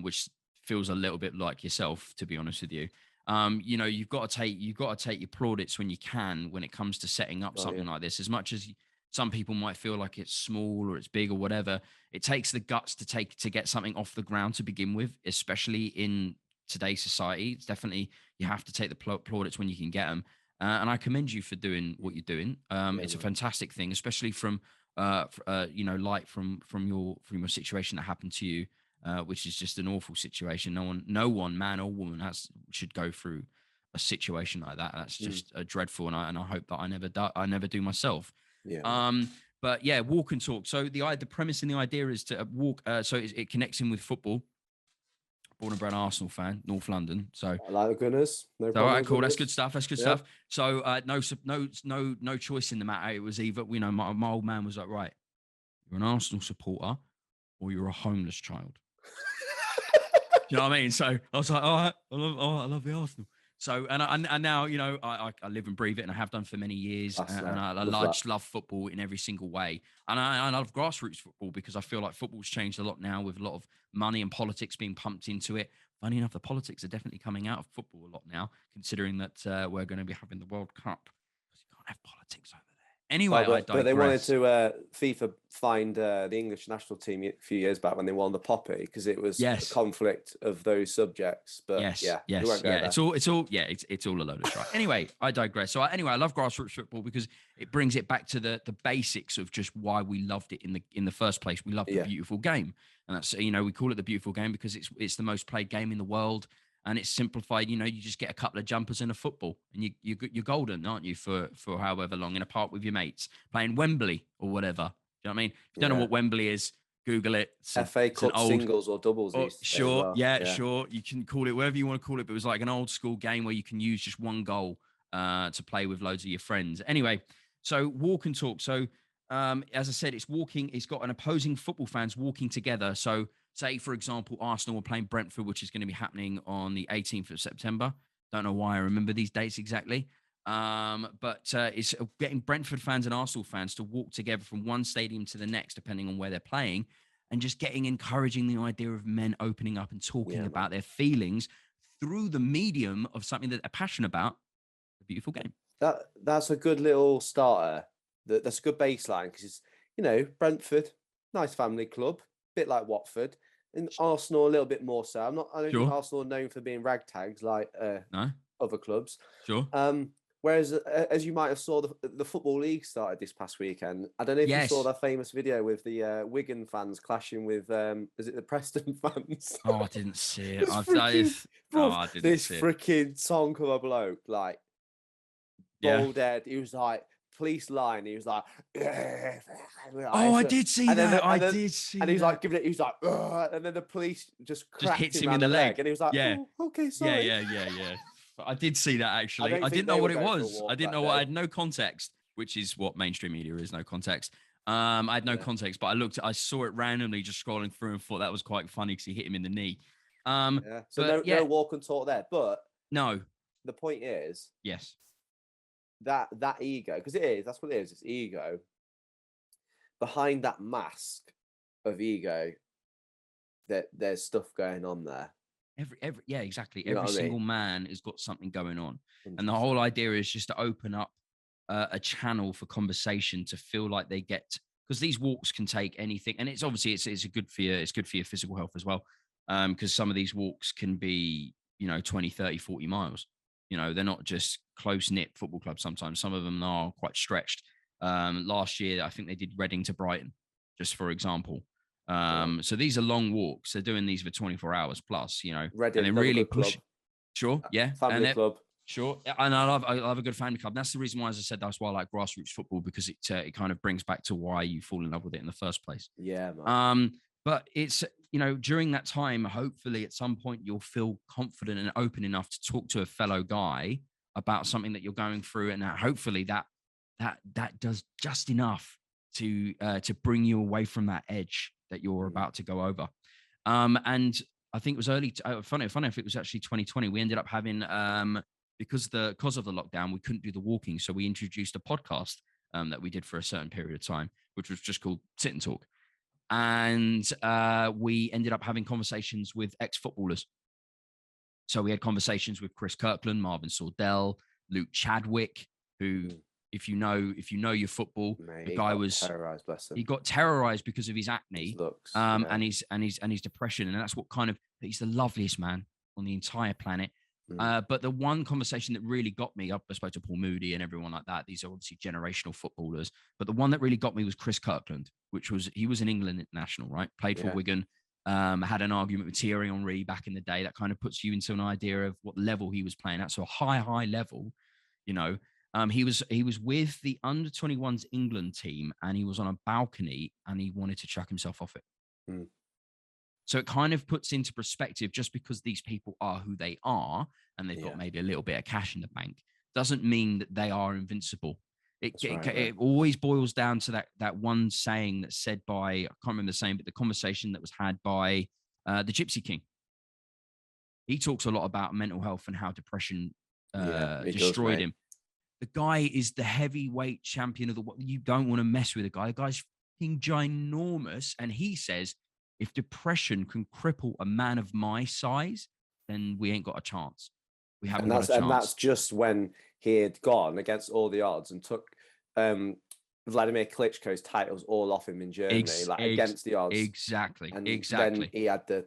[SPEAKER 2] which feels a little bit like yourself, to be honest with you. You've got to take your plaudits when you can, when it comes to setting up something like this. As much as some people might feel like it's small or it's big or whatever, it takes the guts to get something off the ground to begin with, especially in today's society. It's definitely, you have to take the plaudits when you can get them. And I commend you for doing what you're doing. It's a fantastic thing, especially from light from your situation that happened to you. Which is just an awful situation. No one, man or woman, should go through a situation like that. That's just dreadful, and I hope that I never do myself.
[SPEAKER 1] Yeah.
[SPEAKER 2] But yeah, walk and talk. So the premise and the idea is to walk. So it connects in with football. Born and bred Arsenal fan, North London. So
[SPEAKER 1] I like the Gunners. No problem.
[SPEAKER 2] All right, cool. That's good stuff. Stuff. So no choice in the matter. It was either my old man was like, right, you're an Arsenal supporter or you're a homeless child. Do you know what I mean? So I was like, all right, I love the Arsenal. So and now I live and breathe it, and I have done for many years. And I just love football in every single way. And I love grassroots football because I feel like football's changed a lot now with a lot of money and politics being pumped into it. Funny enough, the politics are definitely coming out of football a lot now, considering that we're going to be having the World Cup, because you can't have politics over there. Anyway,
[SPEAKER 1] but they wanted to FIFA fined the English national team a few years back when they won the Poppy, because it was a conflict of those subjects. But
[SPEAKER 2] it's all a load of shit. Anyway, I digress. So I love grassroots football because it brings it back to the basics of just why we loved it in the first place. We love the beautiful game, and that's we call it the beautiful game because it's the most played game in the world. And it's simplified. You just get a couple of jumpers and a football, and you're golden, aren't you? For however long in a park with your mates playing Wembley or whatever. Do you know what I mean? If you don't know what Wembley is, Google it.
[SPEAKER 1] FA Cup singles or doubles.
[SPEAKER 2] Sure. You can call it whatever you want to call it, but it was like an old school game where you can use just one goal to play with loads of your friends. Anyway, so walk and talk. So as I said, it's walking. It's got an opposing football fans walking together. So say, for example, Arsenal were playing Brentford, which is going to be happening on the 18th of September. Don't know why I remember these dates exactly. But it's getting Brentford fans and Arsenal fans to walk together from one stadium to the next, depending on where they're playing, and just encouraging the idea of men opening up and talking about their feelings through the medium of something that they're passionate about, the beautiful game.
[SPEAKER 1] That's a good little starter. That's a good baseline, because Brentford, nice family club, bit like Watford. And Arsenal a little bit more so. I don't think Arsenal are known for being ragtags like other clubs.
[SPEAKER 2] Sure.
[SPEAKER 1] Whereas, as you might have saw, the Football League started this past weekend. I don't know if you saw that famous video with the Wigan fans clashing with, is it the Preston fans?
[SPEAKER 2] Oh, I didn't see it. I didn't see it.
[SPEAKER 1] This freaking tonk of a bloke, like, bald head. He was like, police line. He was like,
[SPEAKER 2] I did see that. I did see.
[SPEAKER 1] And he was like giving it. He was like, and then the police just
[SPEAKER 2] hits him in the leg,
[SPEAKER 1] and he was like, okay, sorry.
[SPEAKER 2] Yeah. I did see that actually. I didn't know what it was. I didn't know. I had no context, which is what mainstream media is, no context. I had no context, but I saw it randomly just scrolling through and thought that was quite funny because he hit him in the knee.
[SPEAKER 1] So no walk and talk there, but
[SPEAKER 2] no.
[SPEAKER 1] The point is,
[SPEAKER 2] yes,
[SPEAKER 1] that ego, because that's what it is. It's ego. Behind that mask of ego, that there's stuff going on there.
[SPEAKER 2] Yeah, exactly.
[SPEAKER 1] You know
[SPEAKER 2] every
[SPEAKER 1] what I
[SPEAKER 2] single
[SPEAKER 1] mean?
[SPEAKER 2] man has got something going on,
[SPEAKER 1] 100%.
[SPEAKER 2] and the whole idea is just to open up a channel for conversation to feel like they get, because these walks can take anything, and it's obviously it's good for your physical health as well, because some of these walks can be 20, 30, 40 miles. They're not just close knit football clubs. Sometimes some of them are quite stretched. Last year I think they did Reading to Brighton, just for example. So these are long walks. They're doing these for 24 hours plus,
[SPEAKER 1] Reading,
[SPEAKER 2] and they really push.
[SPEAKER 1] club.
[SPEAKER 2] Sure, yeah,
[SPEAKER 1] Family club.
[SPEAKER 2] Sure, and I love a good family club. And that's the reason why, as I said, that's why I like grassroots football, because it kind of brings back to why you fall in love with it in the first place.
[SPEAKER 1] Yeah, man.
[SPEAKER 2] But it's during that time, hopefully at some point you'll feel confident and open enough to talk to a fellow guy about something that you're going through, and hopefully that does just enough to bring you away from that edge that you're about to go over. And I think it was funny if it was actually 2020, we ended up having because of the lockdown, we couldn't do the walking, so we introduced a podcast that we did for a certain period of time, which was just called Sit and Talk. And we ended up having conversations with ex-footballers. So we had conversations with Chris Kirkland, Marvin Sordell, Luke Chadwick, who, if you know your football,
[SPEAKER 1] Mate,
[SPEAKER 2] the guy was
[SPEAKER 1] terrorized. Bless him.
[SPEAKER 2] He got terrorized because of his acne,
[SPEAKER 1] his looks,
[SPEAKER 2] and his depression, and that's what he's the loveliest man on the entire planet. But the one conversation that really got me, I spoke to Paul Moody and everyone like that. These are obviously generational footballers, but the one that really got me was Chris Kirkland, he was an England international, right? Played for Wigan, had an argument with Thierry Henry back in the day. That kind of puts you into an idea of what level he was playing at. So a high level, he was with the under-21s England team, and he was on a balcony and he wanted to chuck himself off it. So it kind of puts into perspective, just because these people are who they are and they've got maybe a little bit of cash in the bank, doesn't mean that they are invincible. It always boils down to that one saying that's said by, I can't remember the saying, but the conversation that was had by the Gypsy King. He talks a lot about mental health and how depression destroyed him. The guy is the heavyweight champion of the world. You don't want to mess with a guy. The guy's fucking ginormous. And he says, if depression can cripple a man of my size, then we ain't got a chance. We haven't got a chance.
[SPEAKER 1] And that's just when he had gone against all the odds and took Vladimir Klitschko's titles all off him in Germany, against the odds.
[SPEAKER 2] Exactly.
[SPEAKER 1] And
[SPEAKER 2] exactly.
[SPEAKER 1] Then he had the.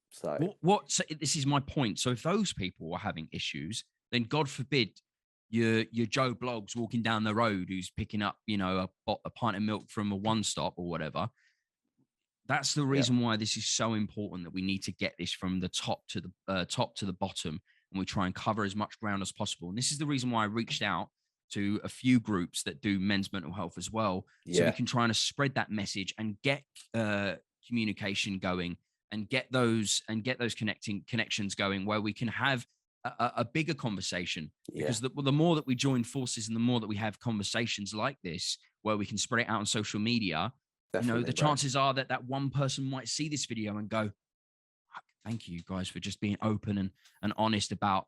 [SPEAKER 2] So this is my point. So if those people are having issues, then God forbid your Joe Bloggs walking down the road who's picking up, a pint of milk from a one stop or whatever. That's the reason why this is so important, that we need to get this from the top to the bottom, and we try and cover as much ground as possible. And this is the reason why I reached out to a few groups that do men's mental health as well, so we can try and spread that message and get communication going, and get those connections going, where we can have a bigger conversation. Because the more that we join forces and the more that we have conversations like this, where we can spread it out on social media, definitely, the chances are that one person might see this video and go, thank you guys for just being open and honest about,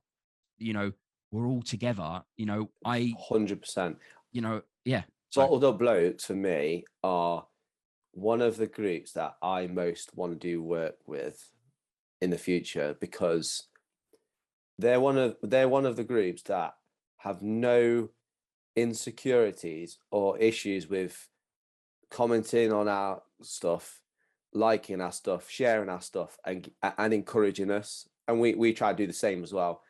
[SPEAKER 2] we're all together.
[SPEAKER 1] 100%.
[SPEAKER 2] Bottled
[SPEAKER 1] Up Blokes for me are one of the groups that I most want to do work with in the future, because they're one of the groups that have no insecurities or issues with commenting on our stuff, liking our stuff, sharing our stuff, and encouraging us. And we try to do the same as well.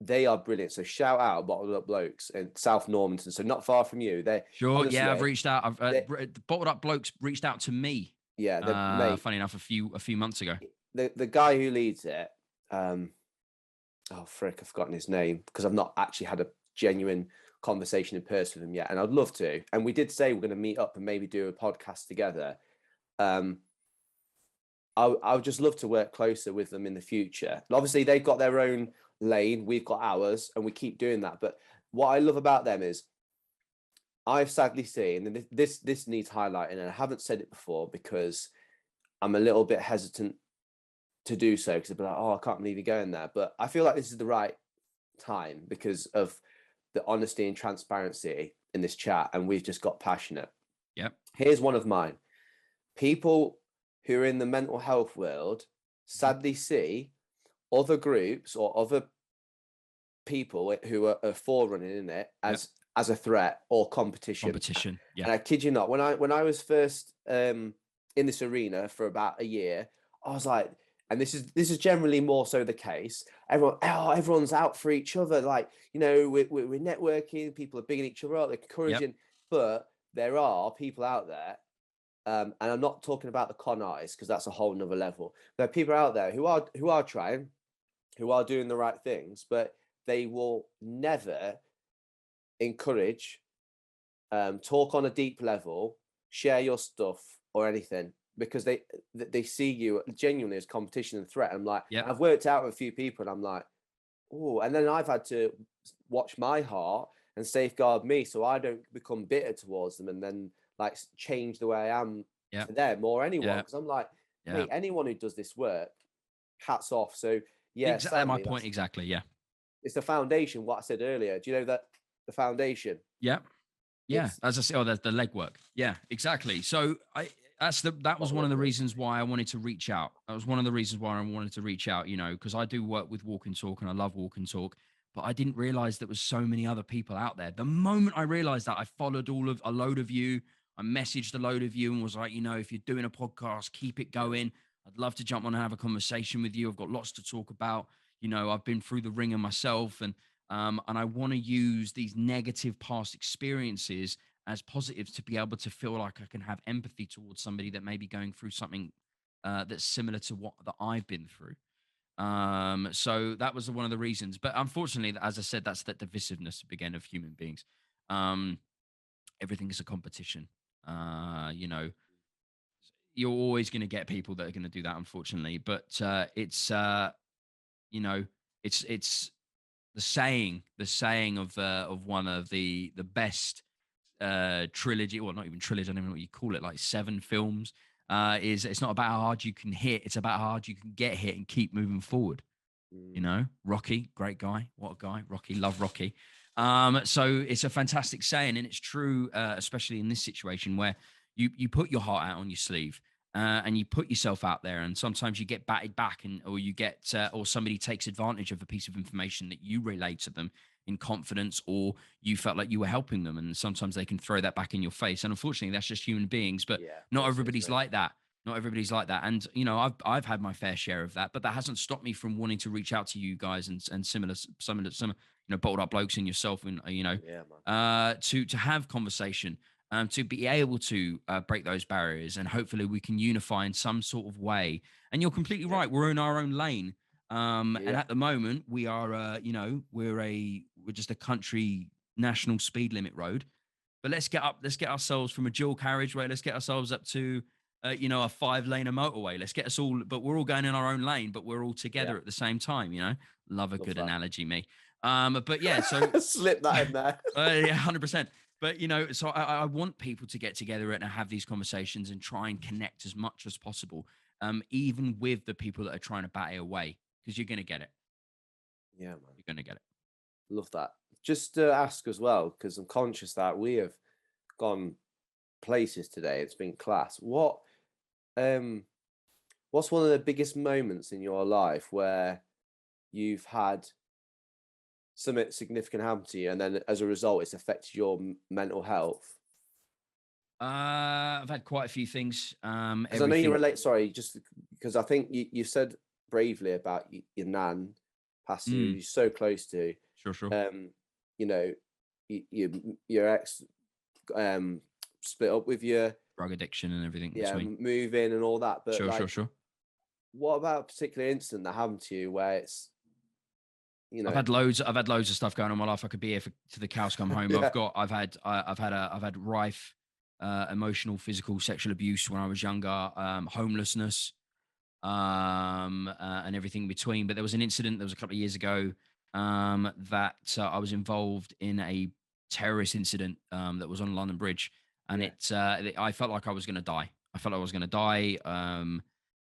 [SPEAKER 1] They are brilliant. So shout out Bottled Up Blokes in South Normanton, so not far from you. Honestly,
[SPEAKER 2] I've reached out. Bottled Up Blokes reached out to me.
[SPEAKER 1] Yeah,
[SPEAKER 2] funny enough, a few months ago.
[SPEAKER 1] The guy who leads it, I've forgotten his name, because I've not actually had a genuine conversation in person with him yet, and I'd love to. And we did say we're going to meet up and maybe do a podcast together. I would just love to work closer with them in the future. And obviously, they've got their own lane, we've got ours, and we keep doing that. But what I love about them is I've sadly seen, and this needs highlighting, and I haven't said it before because I'm a little bit hesitant to do so, because I'd be like, oh, I can't believe you're going there. But I feel like this is the right time because of the honesty and transparency in this chat, and we've just got passionate.
[SPEAKER 2] Yep.
[SPEAKER 1] Here's one of mine. People who are in the mental health world sadly see other groups or other people who are forerunning in it as a threat or competition.
[SPEAKER 2] Yeah.
[SPEAKER 1] And I kid you not, when I was first in this arena for about a year, I was like, and this is generally more so the case. Everyone's out for each other. Like, you know, we're networking. People are bigging each other up. They're encouraging. But there are people out there, and I'm not talking about the con artists because that's a whole nother level. There are people out there who are trying, who are doing the right things, but they will never encourage, talk on a deep level, share your stuff or anything, because they see you genuinely as competition and threat. I'm like, I've worked out with a few people and I'm like, oh, and then I've had to watch my heart and safeguard me so I don't become bitter towards them and then like change the way I am to them or anyone. Because I'm like, mate, anyone who does this work, hats off. So yeah,
[SPEAKER 2] Exactly my point. Exactly. Yeah.
[SPEAKER 1] It's the foundation. What I said earlier. Do you know that the foundation?
[SPEAKER 2] Yeah. Yeah. As I say, there's the legwork. Yeah, exactly. So that was one of the reasons why I wanted to reach out. That was one of the reasons why I wanted to reach out, you know, because I do work with Walk and Talk and I love Walk and Talk, but I didn't realize there was so many other people out there. The moment I realized that, I followed a load of you. I messaged a load of you and was like, you know, if you're doing a podcast, keep it going. I'd love to jump on and have a conversation with you. I've got lots to talk about. You know, I've been through the ringer myself, and I want to use these negative past experiences as positives to be able to feel like I can have empathy towards somebody that may be going through something that's similar to what that I've been through. So that was one of the reasons. But unfortunately, as I said, that's that divisiveness again of human beings. Everything is a competition. You know, you're always going to get people that are going to do that, unfortunately. But it's you know, it's the saying of one of the best trilogy, well, not even trilogy, I don't know what you call it, like 7 films, is it's not about how hard you can hit, it's about how hard you can get hit and keep moving forward. You know, Rocky, great guy, what a guy. Rocky, love Rocky. So it's a fantastic saying, and it's true, especially in this situation where you put your heart out on your sleeve, and you put yourself out there, and sometimes you get batted back, or you get or somebody takes advantage of a piece of information that you relay to them in confidence, or you felt like you were helping them, and sometimes they can throw that back in your face. And unfortunately, that's just human beings. But not everybody's like that. Not everybody's like that. And, you know, I've had my fair share of that, but that hasn't stopped me from wanting to reach out to you guys and similar, some, you know, bottled up blokes in yourself and, you know, to have conversation, to be able to break those barriers, and hopefully we can unify in some sort of way. And you're completely right. We're in our own lane. And at the moment we are, you know, we're just a country national speed limit road, but let's get ourselves from a dual carriageway. Let's get ourselves up to, you know, a 5-lane motorway. Let's get us all, but we're all going in our own lane, but we're all together at the same time, you know. Love good that analogy, me. But yeah, so
[SPEAKER 1] slip that in there.
[SPEAKER 2] Yeah, 100%. But, you know, so I want people to get together and have these conversations and try and connect as much as possible, even with the people that are trying to bat it away, because you're going to get it.
[SPEAKER 1] Yeah, man.
[SPEAKER 2] You're going to get it.
[SPEAKER 1] Love that. Just to ask as well, because I'm conscious that we have gone places today. It's been class. What's one of the biggest moments in your life where you've had something significant happen to you, and then as a result, it's affected your mental health?
[SPEAKER 2] I've had quite a few things.
[SPEAKER 1] Because I know you relate. Sorry, just because I think you said bravely about your nan passing, you're so close to.
[SPEAKER 2] Sure.
[SPEAKER 1] You know, your ex split up with you,
[SPEAKER 2] drug addiction and everything.
[SPEAKER 1] Yeah, moving and all that. But
[SPEAKER 2] sure.
[SPEAKER 1] What about a particular incident that happened to you where it's, you know,
[SPEAKER 2] I've had loads of stuff going on in my life. I could be here to the cows come home. I've had rife emotional, physical, sexual abuse when I was younger, homelessness, and everything in between. But there was an incident that was a couple of years ago, that I was involved in a terrorist incident that was on London Bridge, and
[SPEAKER 1] Yeah.
[SPEAKER 2] I felt like I was going to die. I felt like I was going to die,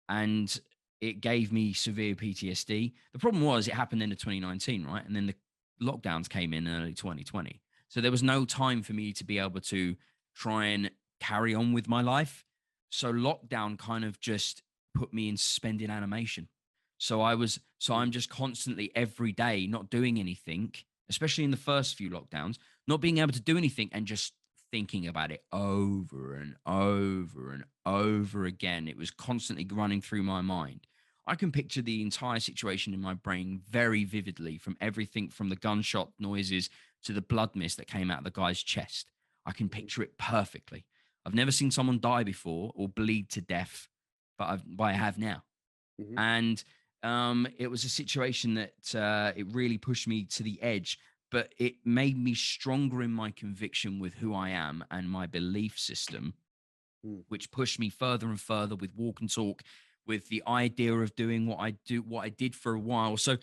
[SPEAKER 2] and it gave me severe PTSD. The problem was it happened in 2019, right? And then the lockdowns came in early 2020, so there was no time for me to be able to try and carry on with my life. So lockdown kind of just put me in suspended animation. So I'm just constantly every day not doing anything, especially in the first few lockdowns, not being able to do anything and just thinking about it over and over and over again. It was constantly running through my mind. I can picture the entire situation in my brain very vividly, from everything from the gunshot noises to the blood mist that came out of the guy's chest. I can
[SPEAKER 1] Mhm.
[SPEAKER 2] picture it perfectly. I've never seen someone die before or bleed to death, but I have now.
[SPEAKER 1] Mhm.
[SPEAKER 2] And it was a situation that it really pushed me to the edge, but it made me stronger in my conviction with who I am and my belief system,
[SPEAKER 1] Mm.
[SPEAKER 2] which pushed me further and further with walk and talk, with the idea of doing what I did for a while. So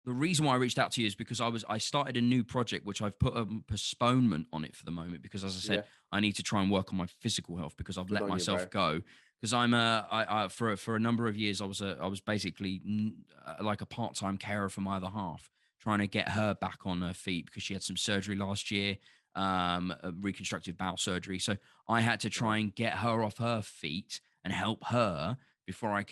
[SPEAKER 2] the reason why I reached out to you is because I started a new project which I've put a postponement on it for the moment, because, as I said,
[SPEAKER 1] Yeah.
[SPEAKER 2] I need to try and work on my physical health, because I've
[SPEAKER 1] Good
[SPEAKER 2] let
[SPEAKER 1] on you, bro.
[SPEAKER 2] myself go. Because for a number of years I was basically like a part-time carer for my other half, trying to get her back on her feet because she had some surgery last year, a reconstructive bowel surgery. So I had to try
[SPEAKER 1] Wow.
[SPEAKER 2] and get her off her feet and help her before I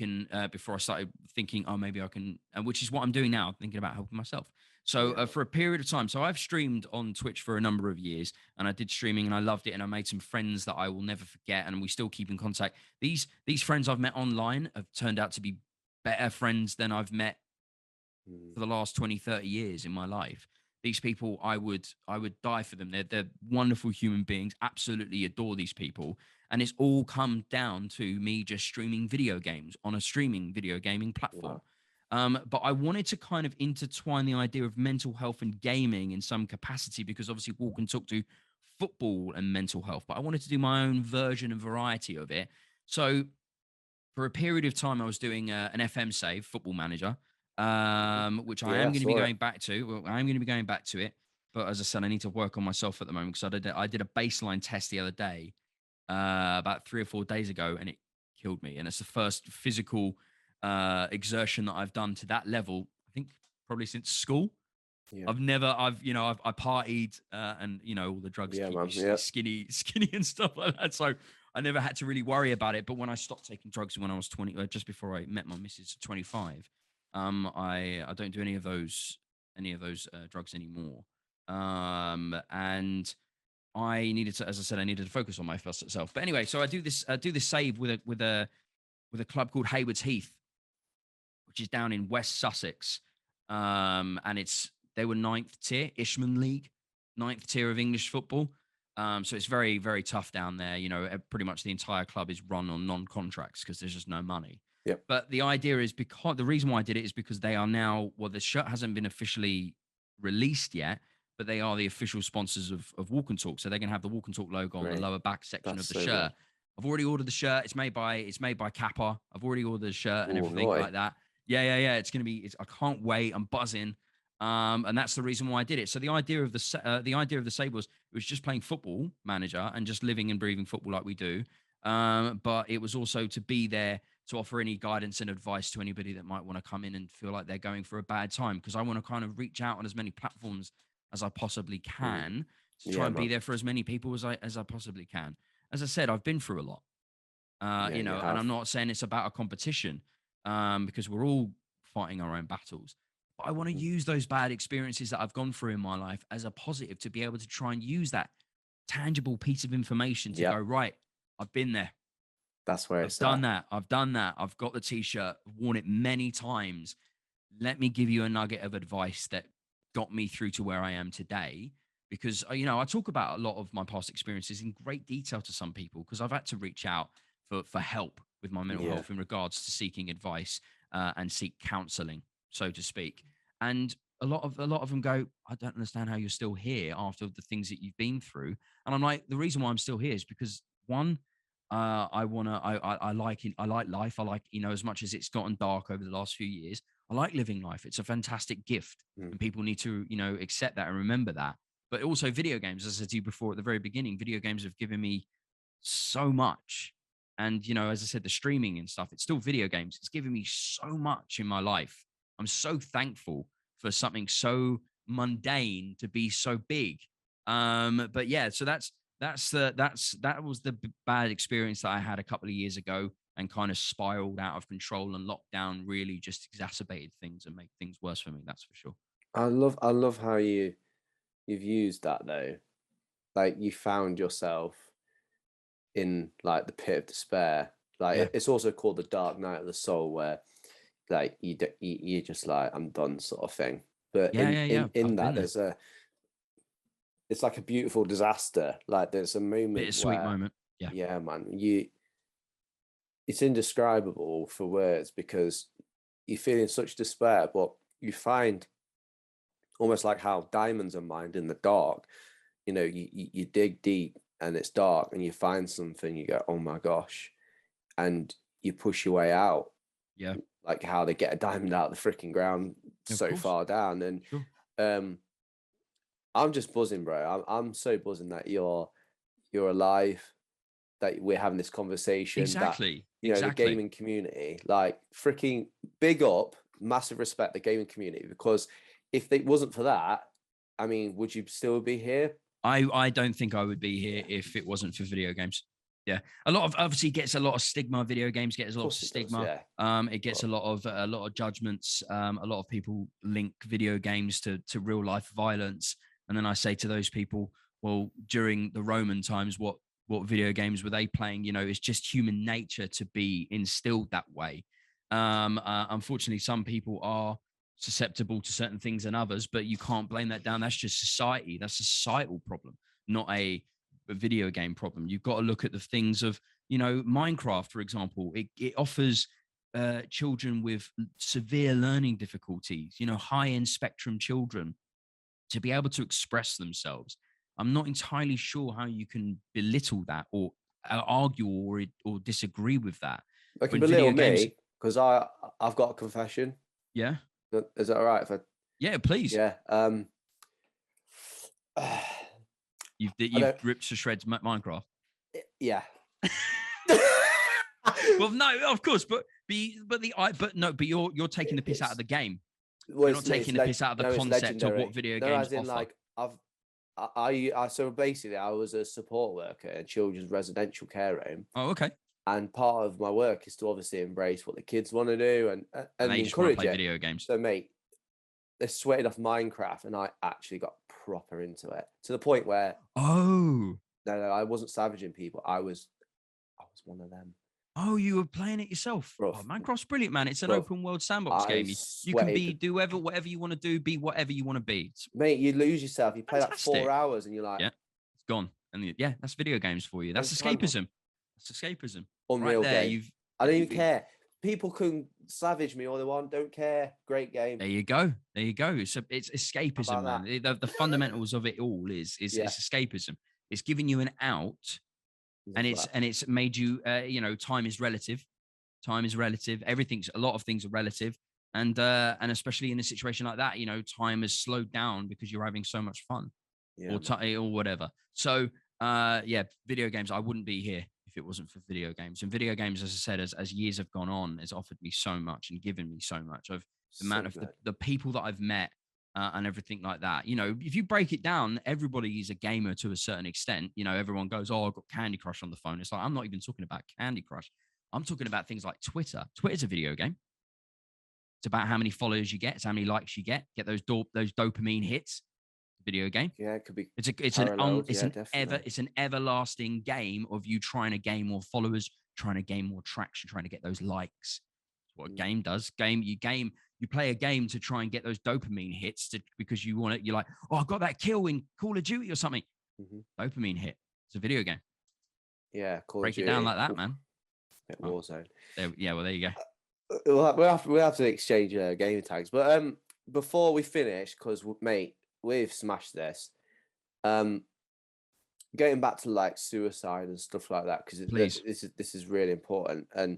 [SPEAKER 2] started thinking, oh, maybe I can, and which is what I'm doing now, thinking about helping myself. So
[SPEAKER 1] Yeah.
[SPEAKER 2] for a period of time, so I've streamed on Twitch for a number of years, and I did streaming and I loved it, and I made some friends that I will never forget, and we still keep in contact. These friends I've met online have turned out to be better friends than I've met
[SPEAKER 1] Mm.
[SPEAKER 2] for the last 20, 30 years in my life. These people, I would die for them. They're wonderful human beings. Absolutely adore these people. And it's all come down to me just streaming video games on a streaming video gaming platform.
[SPEAKER 1] Wow.
[SPEAKER 2] But I wanted to kind of intertwine the idea of mental health and gaming in some capacity, because obviously Walk and Talk to football and mental health, but I wanted to do my own version and variety of it. So for a period of time, I was doing an FM save, Football Manager,
[SPEAKER 1] Mhm.
[SPEAKER 2] which I
[SPEAKER 1] Yeah,
[SPEAKER 2] am
[SPEAKER 1] I
[SPEAKER 2] going to be
[SPEAKER 1] saw it.
[SPEAKER 2] going back to. Well, I am going to be going back to it. But as I said, I need to work on myself at the moment, because I did a baseline test the other day, about 3 or 4 days ago, and it killed me. And it's the first physical exertion that I've done to that level, I think, probably since school.
[SPEAKER 1] Yeah.
[SPEAKER 2] I've never, I've, you know, I partied, and all the drugs
[SPEAKER 1] Yeah,
[SPEAKER 2] keep you
[SPEAKER 1] man. Yeah.
[SPEAKER 2] skinny, skinny and stuff like that. So I never had to really worry about it. But when I stopped taking drugs when I was 20, just before I met my missus at 25, I don't do any of those drugs anymore. And I needed to, as I said, I needed to focus on my first self. But anyway, so I do this save with a club called Haywards Heath, which is down in West Sussex. And they were ninth tier, Ishman League, ninth tier of English football. So it's very, very tough down there. Pretty much the entire club is run on non-contracts because there's just no money.
[SPEAKER 1] Yep.
[SPEAKER 2] But the idea is, because the reason why I did it is because they are now, well, the shirt hasn't been officially released yet, but they are the official sponsors of Walk and Talk. So they're going to have the Walk and Talk logo on the
[SPEAKER 1] Great.
[SPEAKER 2] lower back section
[SPEAKER 1] That's
[SPEAKER 2] of the
[SPEAKER 1] so
[SPEAKER 2] shirt.
[SPEAKER 1] good.
[SPEAKER 2] I've already ordered the shirt. It's made by Kappa. I've already ordered the shirt and
[SPEAKER 1] Oh,
[SPEAKER 2] everything
[SPEAKER 1] no.
[SPEAKER 2] like that. Yeah. It's gonna be. I can't wait. I'm buzzing. And that's the reason why I did it. So the idea of the save was, it was just playing Football Manager and just living and breathing football like we do. But it was also to be there to offer any guidance and advice to anybody that might want to come in and feel like they're going for a bad time, because I want to kind of reach out on as many platforms as I possibly
[SPEAKER 1] Mm.
[SPEAKER 2] can to try
[SPEAKER 1] Yeah,
[SPEAKER 2] and be
[SPEAKER 1] man.
[SPEAKER 2] there for as many people as I possibly can. As I said, I've been through a lot,
[SPEAKER 1] Yeah, you
[SPEAKER 2] and
[SPEAKER 1] have.
[SPEAKER 2] I'm not saying it's about a competition, because we're all fighting our own battles. But I want to
[SPEAKER 1] Mhm.
[SPEAKER 2] use those bad experiences that I've gone through in my life as a positive, to be able to try and use that tangible piece of information to go,
[SPEAKER 1] Yep.
[SPEAKER 2] right, I've been there.
[SPEAKER 1] That's where
[SPEAKER 2] I've
[SPEAKER 1] it's
[SPEAKER 2] done
[SPEAKER 1] at.
[SPEAKER 2] that. I've done that. I've got the t-shirt, worn it many times. Let me give you a nugget of advice that got me through to where I am today. Because I talk about a lot of my past experiences in great detail to some people, because I've had to reach out for help with my mental
[SPEAKER 1] Yeah.
[SPEAKER 2] health in regards to seeking advice, and seek counseling, so to speak. And a lot of them go, I don't understand how you're still here after the things that you've been through. And I'm like, the reason why I'm still here is because, one, I like life. I like, as much as it's gotten dark over the last few years, I like living life. It's a fantastic gift, and people need to, accept that and remember that. But also, video games, as I said to you before at the very beginning, video games have given me so much. And as I said, the streaming and stuff, it's still video games. It's given me so much in my life. I'm so thankful for something so mundane to be so big. But yeah, so that was the bad experience that I had a couple of years ago, and kind of spiraled out of control, and lockdown really just exacerbated things and made things worse for me. That's for sure.
[SPEAKER 1] I love how you've used that though. Like, you found yourself in like the pit of despair. Like,
[SPEAKER 2] Yeah.
[SPEAKER 1] it's also called the dark night of the soul, where like you're just like, I'm done, sort of thing. But
[SPEAKER 2] Yeah.
[SPEAKER 1] in
[SPEAKER 2] I've been
[SPEAKER 1] that,
[SPEAKER 2] there.
[SPEAKER 1] it's like a beautiful disaster. Like, there's a moment
[SPEAKER 2] Bittersweet
[SPEAKER 1] where,
[SPEAKER 2] moment. Yeah.
[SPEAKER 1] yeah, man, it's indescribable for words, because you feel in such despair, but you find, almost like how diamonds are mined in the dark. You dig deep and it's dark, and you find something, you go, oh my gosh, and you push your way out.
[SPEAKER 2] Yeah.
[SPEAKER 1] Like how they get a diamond out of the freaking ground
[SPEAKER 2] Of
[SPEAKER 1] so
[SPEAKER 2] course.
[SPEAKER 1] far down. And
[SPEAKER 2] Sure.
[SPEAKER 1] I'm just buzzing, bro. I'm so buzzing that you're alive, that we're having this conversation.
[SPEAKER 2] Exactly.
[SPEAKER 1] That the gaming community, like, freaking big up, massive respect, the gaming community, because if it wasn't for that, I mean, would you still be here?
[SPEAKER 2] I don't think I would be here if it wasn't for video games. Yeah, a lot of, obviously, gets a lot of stigma. Video games gets a lot of stigma. It gets a lot of judgments. A lot of people link video games to real life violence, and then I say to those people, well, during the Roman times, what video games were they playing? It's just human nature to be instilled that way. Unfortunately, some people are susceptible to certain things than others, but you can't blame that down. That's just society. That's a societal problem, not a video game problem. You've got to look at the things of, Minecraft, for example. It offers children with severe learning difficulties, high-end spectrum children, to be able to express themselves. I'm not entirely sure how you can belittle that, or argue or disagree with that.
[SPEAKER 1] They can belittle me, because I've got a confession.
[SPEAKER 2] Yeah.
[SPEAKER 1] Is that all right?
[SPEAKER 2] Yeah, please.
[SPEAKER 1] Yeah.
[SPEAKER 2] You've ripped to shreds Minecraft.
[SPEAKER 1] Yeah.
[SPEAKER 2] Well, no, of course, but you're taking the piss out of the game.
[SPEAKER 1] Well,
[SPEAKER 2] you're not taking the piss out of the concept of what video games offer.
[SPEAKER 1] Like, so basically, I was a support worker in a children's residential care home.
[SPEAKER 2] Oh, okay.
[SPEAKER 1] And part of my work is to obviously embrace what the kids want to do and
[SPEAKER 2] they just want to play video games.
[SPEAKER 1] So, mate, they sweated off Minecraft, and I actually got proper into it, to the point where, no, I wasn't savaging people. I was one of them.
[SPEAKER 2] Oh, you were playing it yourself. Oh, Minecraft's brilliant, man. It's an open world sandbox game. You can do whatever you want to do, be whatever you want to be.
[SPEAKER 1] Mate, you lose yourself. You play like 4 hours and you're like,
[SPEAKER 2] yeah, it's gone. And that's video games for you. That's escapism. That's escapism.
[SPEAKER 1] Unreal
[SPEAKER 2] right there,
[SPEAKER 1] game. I don't even care. People can savage me all they want. Don't care. Great game.
[SPEAKER 2] There you go. It's escapism, man. The fundamentals of it all is it's escapism. It's giving you an out. And it's made you, time is relative. A lot of things are relative. And especially in a situation like that, time has slowed down because you're having so much fun, or whatever. So, video games, I wouldn't be here if it wasn't for video games. And video games, as I said, as years have gone on, has offered me so much and given me so much of the amount of the people that I've met. And everything like that. If you break it down, everybody is a gamer to a certain extent. Everyone goes, oh, I've got Candy Crush on the phone. It's like, I'm not even talking about Candy Crush. I'm talking about things like Twitter. Twitter's a video game. It's about how many followers you get. It's how many likes you get those dopamine hits. Video game.
[SPEAKER 1] Yeah, it could be.
[SPEAKER 2] It's an everlasting game of you trying to gain more followers, trying to gain more traction, trying to get those likes. That's what a game does. You play a game to try and get those dopamine hits because you want it. You're like, oh, I got that kill in Call of Duty or something. Dopamine hit. It's a video game.
[SPEAKER 1] Yeah,
[SPEAKER 2] break it down like that, man.
[SPEAKER 1] Warzone.
[SPEAKER 2] Well, there you go.
[SPEAKER 1] We'll have to exchange game tags, but before we finish, because mate, we've smashed this. Getting back to like suicide and stuff like that, because this is really important, and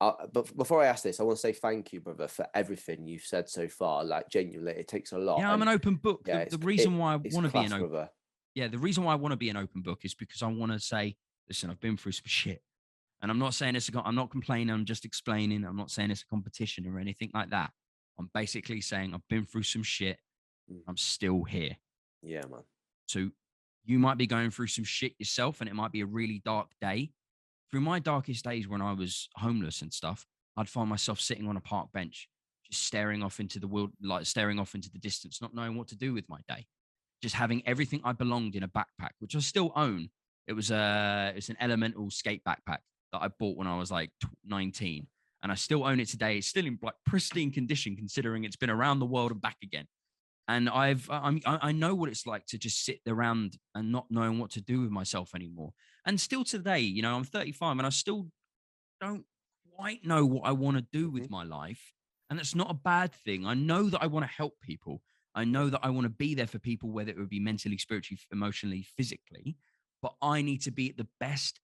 [SPEAKER 1] But before I ask this, I want to say thank you, brother, for everything you've said so far. Like, genuinely, it takes a lot.
[SPEAKER 2] Yeah, I'm an open book.
[SPEAKER 1] Yeah,
[SPEAKER 2] The reason why I
[SPEAKER 1] it's
[SPEAKER 2] want to be
[SPEAKER 1] class, brother.
[SPEAKER 2] yeah, the reason why I want to be an open book is because I want to say, listen, I've been through some shit. And I'm not saying I'm not complaining, I'm just explaining. I'm not saying it's a competition or anything like that. I'm basically saying I've been through some shit. I'm still here.
[SPEAKER 1] Yeah, man.
[SPEAKER 2] So you might be going through some shit yourself and it might be a really dark day. Through my darkest days when I was homeless and stuff, I'd find myself sitting on a park bench, just staring off into the world, like staring off into the distance, not knowing what to do with my day. Just having everything I belonged in a backpack, which I still own. It's an elemental skate backpack that I bought when I was like 19, and I still own it today. It's still in like pristine condition, considering it's been around the world and back again. And I know what it's like to just sit around and not knowing what to do with myself anymore. And still today, you know, I'm 35 and I still don't quite know what I want to do with my life. And that's not a bad thing. I know that I want to help people. I know that I want to be there for people, whether it would be mentally, spiritually, emotionally, physically. But I need to be the best.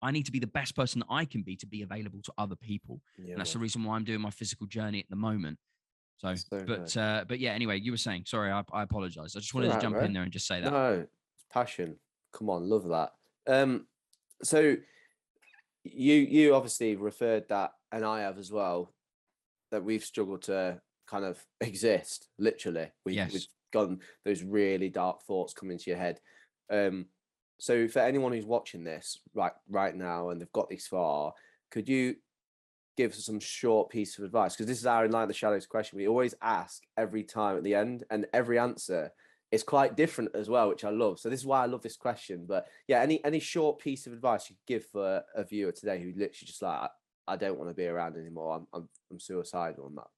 [SPEAKER 2] I need to be the best person that I can be to be available to other people.
[SPEAKER 1] Yeah,
[SPEAKER 2] and that's the reason why I'm doing my physical journey at the moment. So but yeah, anyway, you were saying, sorry, I apologize. I just wanted to jump in there and just say that.
[SPEAKER 1] No, it's passion. Come on, love that. So you obviously referred that, and I have as well, that we've struggled to kind of exist. Literally, we've gone those really dark thoughts come into your head. So for anyone who's watching this right now and they've got this far, could you give us some short piece of advice? Because this is our Enlighten the Shadows question. We always ask every time at the end, and every answer is quite different as well, which I love. So this is why I love this question. But yeah, any short piece of advice you could give for a viewer today who literally just like, I don't want to be around anymore. I'm suicidal on that.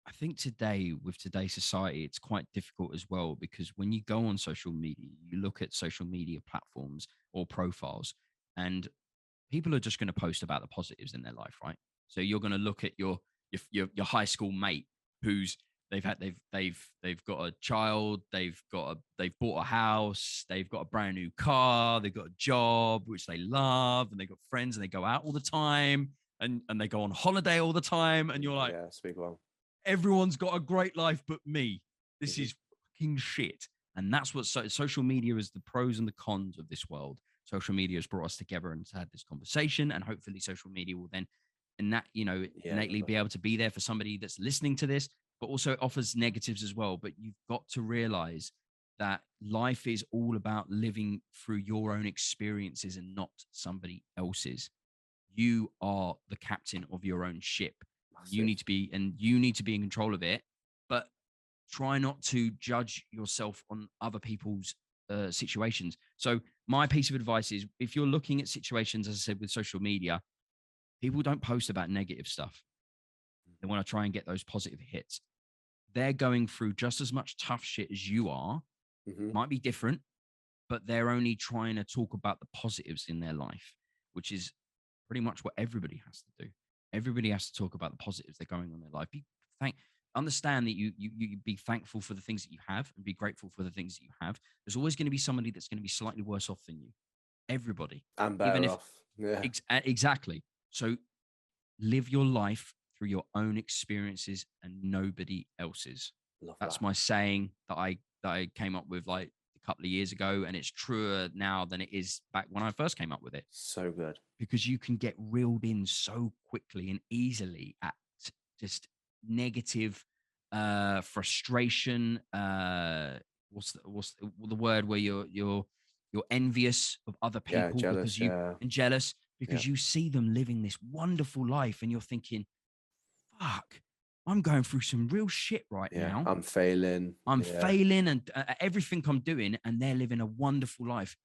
[SPEAKER 2] I think today, with today's society, it's quite difficult as well, because when you go on social media, you look at social media platforms or profiles, and people are just going to post about the positives in their life, right? So you're going to look at your high school mate who's they've got a child, they've bought a house, they've got a brand new car, they've got a job which they love, and they've got friends and they go out all the time, and they go on holiday all the time, and you're like,
[SPEAKER 1] yeah, speak well.
[SPEAKER 2] Everyone's got a great life but me. This is fucking shit. And that's what social media is, the pros and the cons of this world. Social media has brought us together and had this conversation, and hopefully social media will then innately be able to be there for somebody that's listening to this, but also it offers negatives as well. But you've got to realize that life is all about living through your own experiences and not somebody else's. You are the captain of your own ship. You need to be in control of it, but try not to judge yourself on other people's situations. So my piece of advice is, if you're looking at situations, as I said, with social media, people don't post about negative stuff. They want to try and get those positive hits. They're going through just as much tough shit as you are. Might be different, but they're only trying to talk about the positives in their life, which is pretty much what everybody has to do. Everybody has to talk about the positives that are going on in their life. Understand that you be thankful for the things that you have and be grateful for the things that you have. There's always going to be somebody that's going to be slightly worse off than you. Everybody.
[SPEAKER 1] And better off. Yeah.
[SPEAKER 2] Exactly. So live your life through your own experiences and nobody else's. That's my saying that I came up with like a couple of years ago, and it's truer now than it is back when I first came up with it.
[SPEAKER 1] So good.
[SPEAKER 2] Because you can get reeled in so quickly and easily at just negative frustration. What's the word where you're envious of other people,
[SPEAKER 1] jealous,
[SPEAKER 2] and jealous because you see them living this wonderful life, and you're thinking, fuck, I'm going through some real shit right now.
[SPEAKER 1] I'm failing.
[SPEAKER 2] I'm failing and everything I'm doing, and they're living a wonderful life.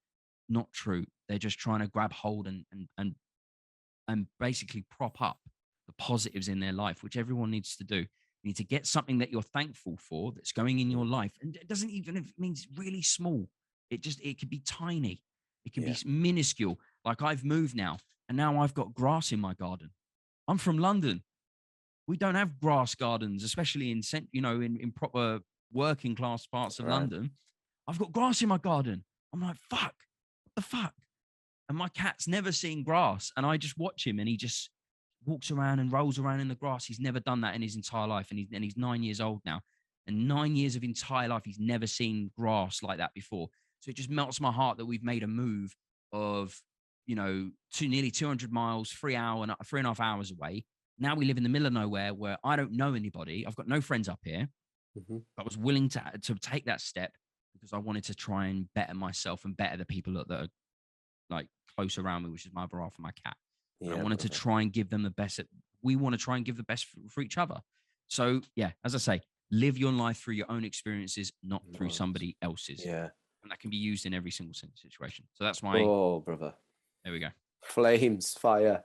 [SPEAKER 2] Not true. They're just trying to grab hold and basically prop up the positives in their life, which everyone needs to do. You need to get something that you're thankful for that's going in your life. And it doesn't even, if it means really small. It could be tiny. It can be minuscule. Like, I've moved now, and now I've got grass in my garden. I'm from London. We don't have grass gardens, especially in proper working class parts of London. I've got grass in my garden. I'm like, fuck, what the fuck? And my cat's never seen grass. And I just watch him, and he just walks around and rolls around in the grass. He's never done that in his entire life. And he's 9 years old now. And 9 years of entire life, he's never seen grass like that before. So it just melts my heart that we've made a move of, you know, to nearly 200 miles, 3.5 hours away. Now we live in the middle of nowhere where I don't know anybody. I've got no friends up here. I was willing to take that step because I wanted to try and better myself and better the people that are like close around me, which is my other half and my cat. Yeah, I wanted to try and give them the best. We want to try and give the best for each other. So yeah, as I say, live your life through your own experiences, not through somebody else's.
[SPEAKER 1] Yeah.
[SPEAKER 2] And that can be used in every single situation. So that's my...
[SPEAKER 1] Oh, brother.
[SPEAKER 2] There we go.
[SPEAKER 1] Flames, fire.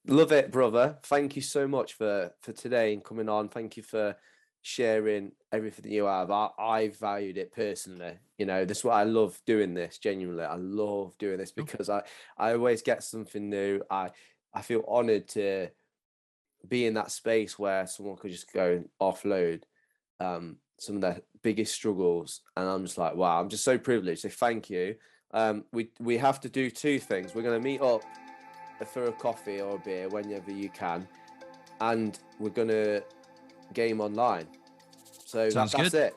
[SPEAKER 1] Love it, brother. Thank you so much for today and coming on. Thank you for sharing everything you have. I valued it personally. You know, this is what I love doing this, genuinely. I love doing this because I always get something new. I feel honored to be in that space where someone could just go and offload some of their biggest struggles. And I'm just like, wow, I'm just so privileged. So thank you. We have to do two things. We're going to meet up for a coffee or a beer whenever you can. And we're going to game online. So that's it.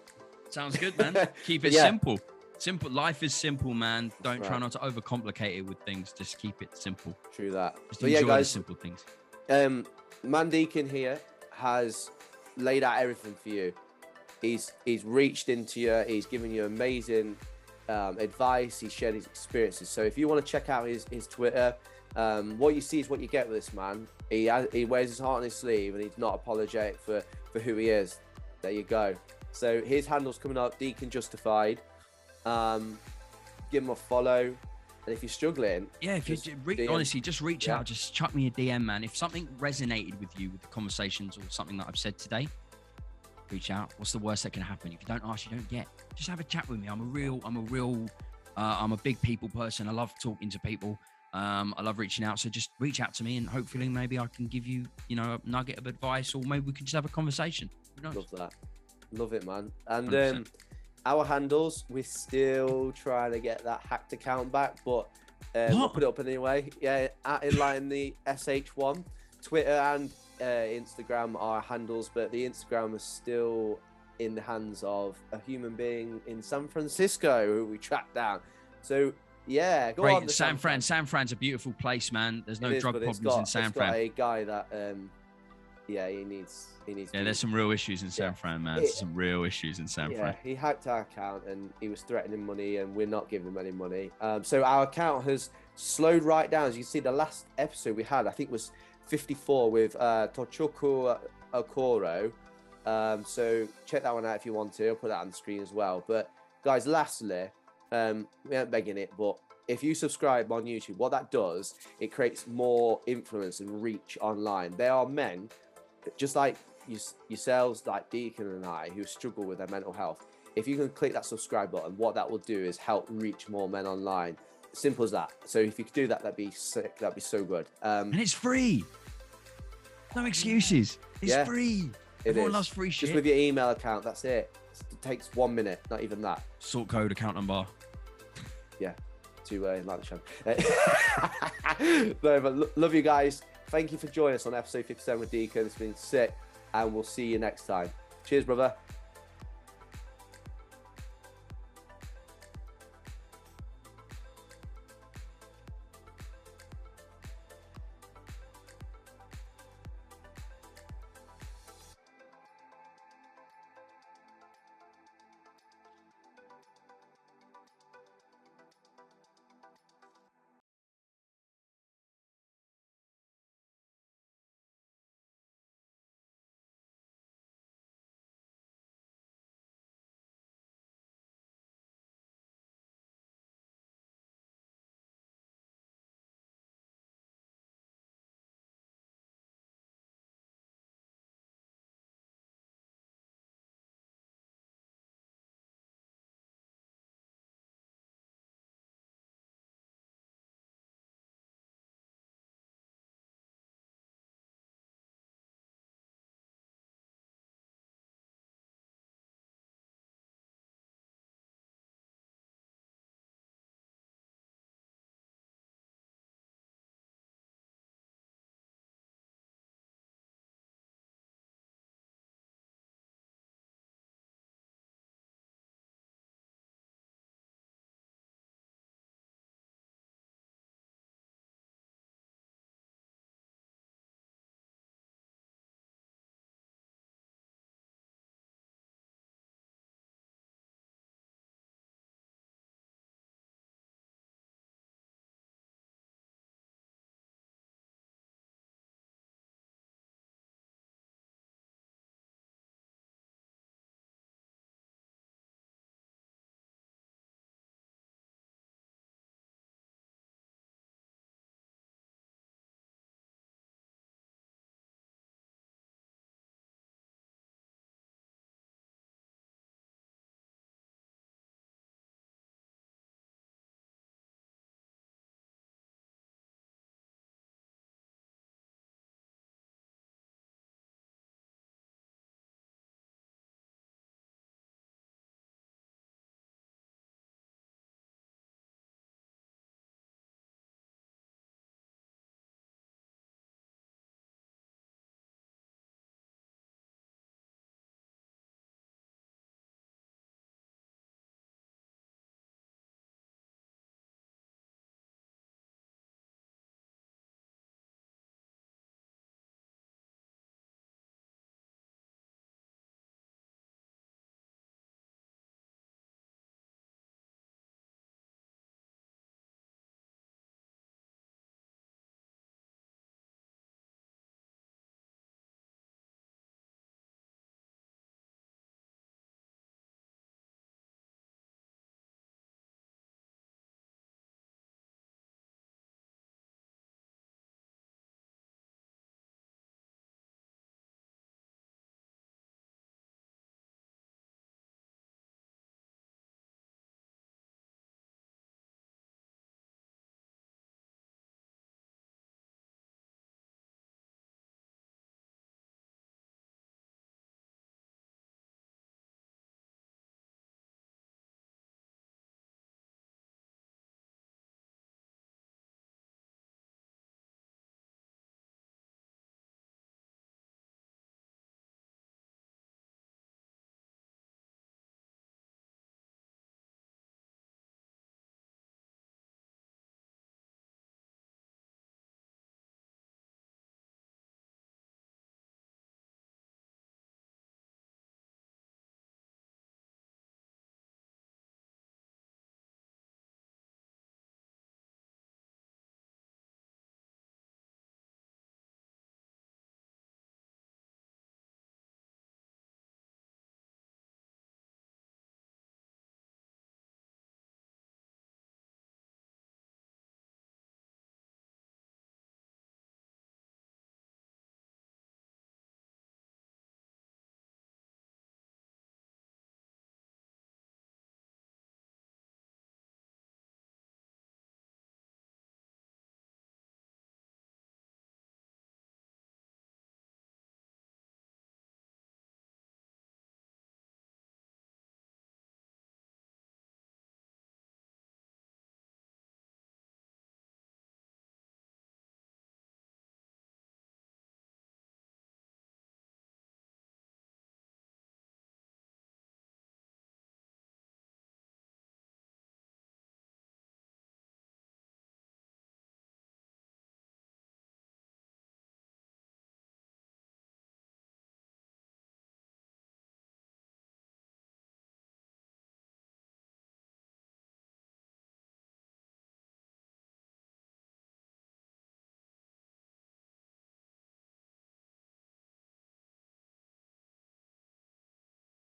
[SPEAKER 2] Sounds good, man. Keep it simple. Simple. Life is simple, man. Don't try not to overcomplicate it with things. Just keep it simple.
[SPEAKER 1] True that.
[SPEAKER 2] Just enjoy the simple things.
[SPEAKER 1] Man Deacon here has laid out everything for you. He's reached into you. He's given you amazing advice. He's shared his experiences. So if you want to check out his Twitter, what you see is what you get with this man. He wears his heart on his sleeve and he's not apologetic for who he is. There you go. So his handle's coming up, Deacon Justified. Give him a follow. And if you're struggling,
[SPEAKER 2] if you honestly just reach out, just chuck me a DM, man. If something resonated with you with the conversations or something that I've said today, reach out. What's the worst that can happen? If you don't ask, you don't get. Just have a chat with me. I'm a big people person. I love talking to people. I love reaching out. So just reach out to me and hopefully maybe I can give you, a nugget of advice, or maybe we can just have a conversation.
[SPEAKER 1] Love that. Love it, man. And our handles, we're still trying to get that hacked account back, but we'll put it up anyway. Yeah, at Enlighten the SH1. Twitter and Instagram are handles, but the Instagram is still in the hands of a human being in San Francisco who we tracked down. So yeah, go on.
[SPEAKER 2] San Fran's a beautiful place, man. There's no drug problems in San Fran.
[SPEAKER 1] A guy that he needs.
[SPEAKER 2] Yeah, there's some real issues in San Fran, man. Some real issues in San Fran.
[SPEAKER 1] He hacked our account and he was threatening money, and we're not giving him any money. So our account has slowed right down. As you can see, the last episode we had, I think, was 54 with Tochoko Okoro. So check that one out if you want to. I'll put that on the screen as well. But guys, lastly, we aren't begging it, but if you subscribe on YouTube, what that does, it creates more influence and reach online. There are men, just like yourselves, like Deacon and I, who struggle with their mental health. If you can click that subscribe button, what that will do is help reach more men online. Simple as that. So if you could do that, that'd be sick. That'd be so good.
[SPEAKER 2] And it's free. No excuses. It's free. Everyone loves free shit.
[SPEAKER 1] Just with your email account, that's it. It takes 1 minute, not even that.
[SPEAKER 2] Sort code, account number.
[SPEAKER 1] Yeah, to like the channel. No, but love you guys. Thank you for joining us on episode 57 with Deacon. It's been sick, and we'll see you next time. Cheers, brother.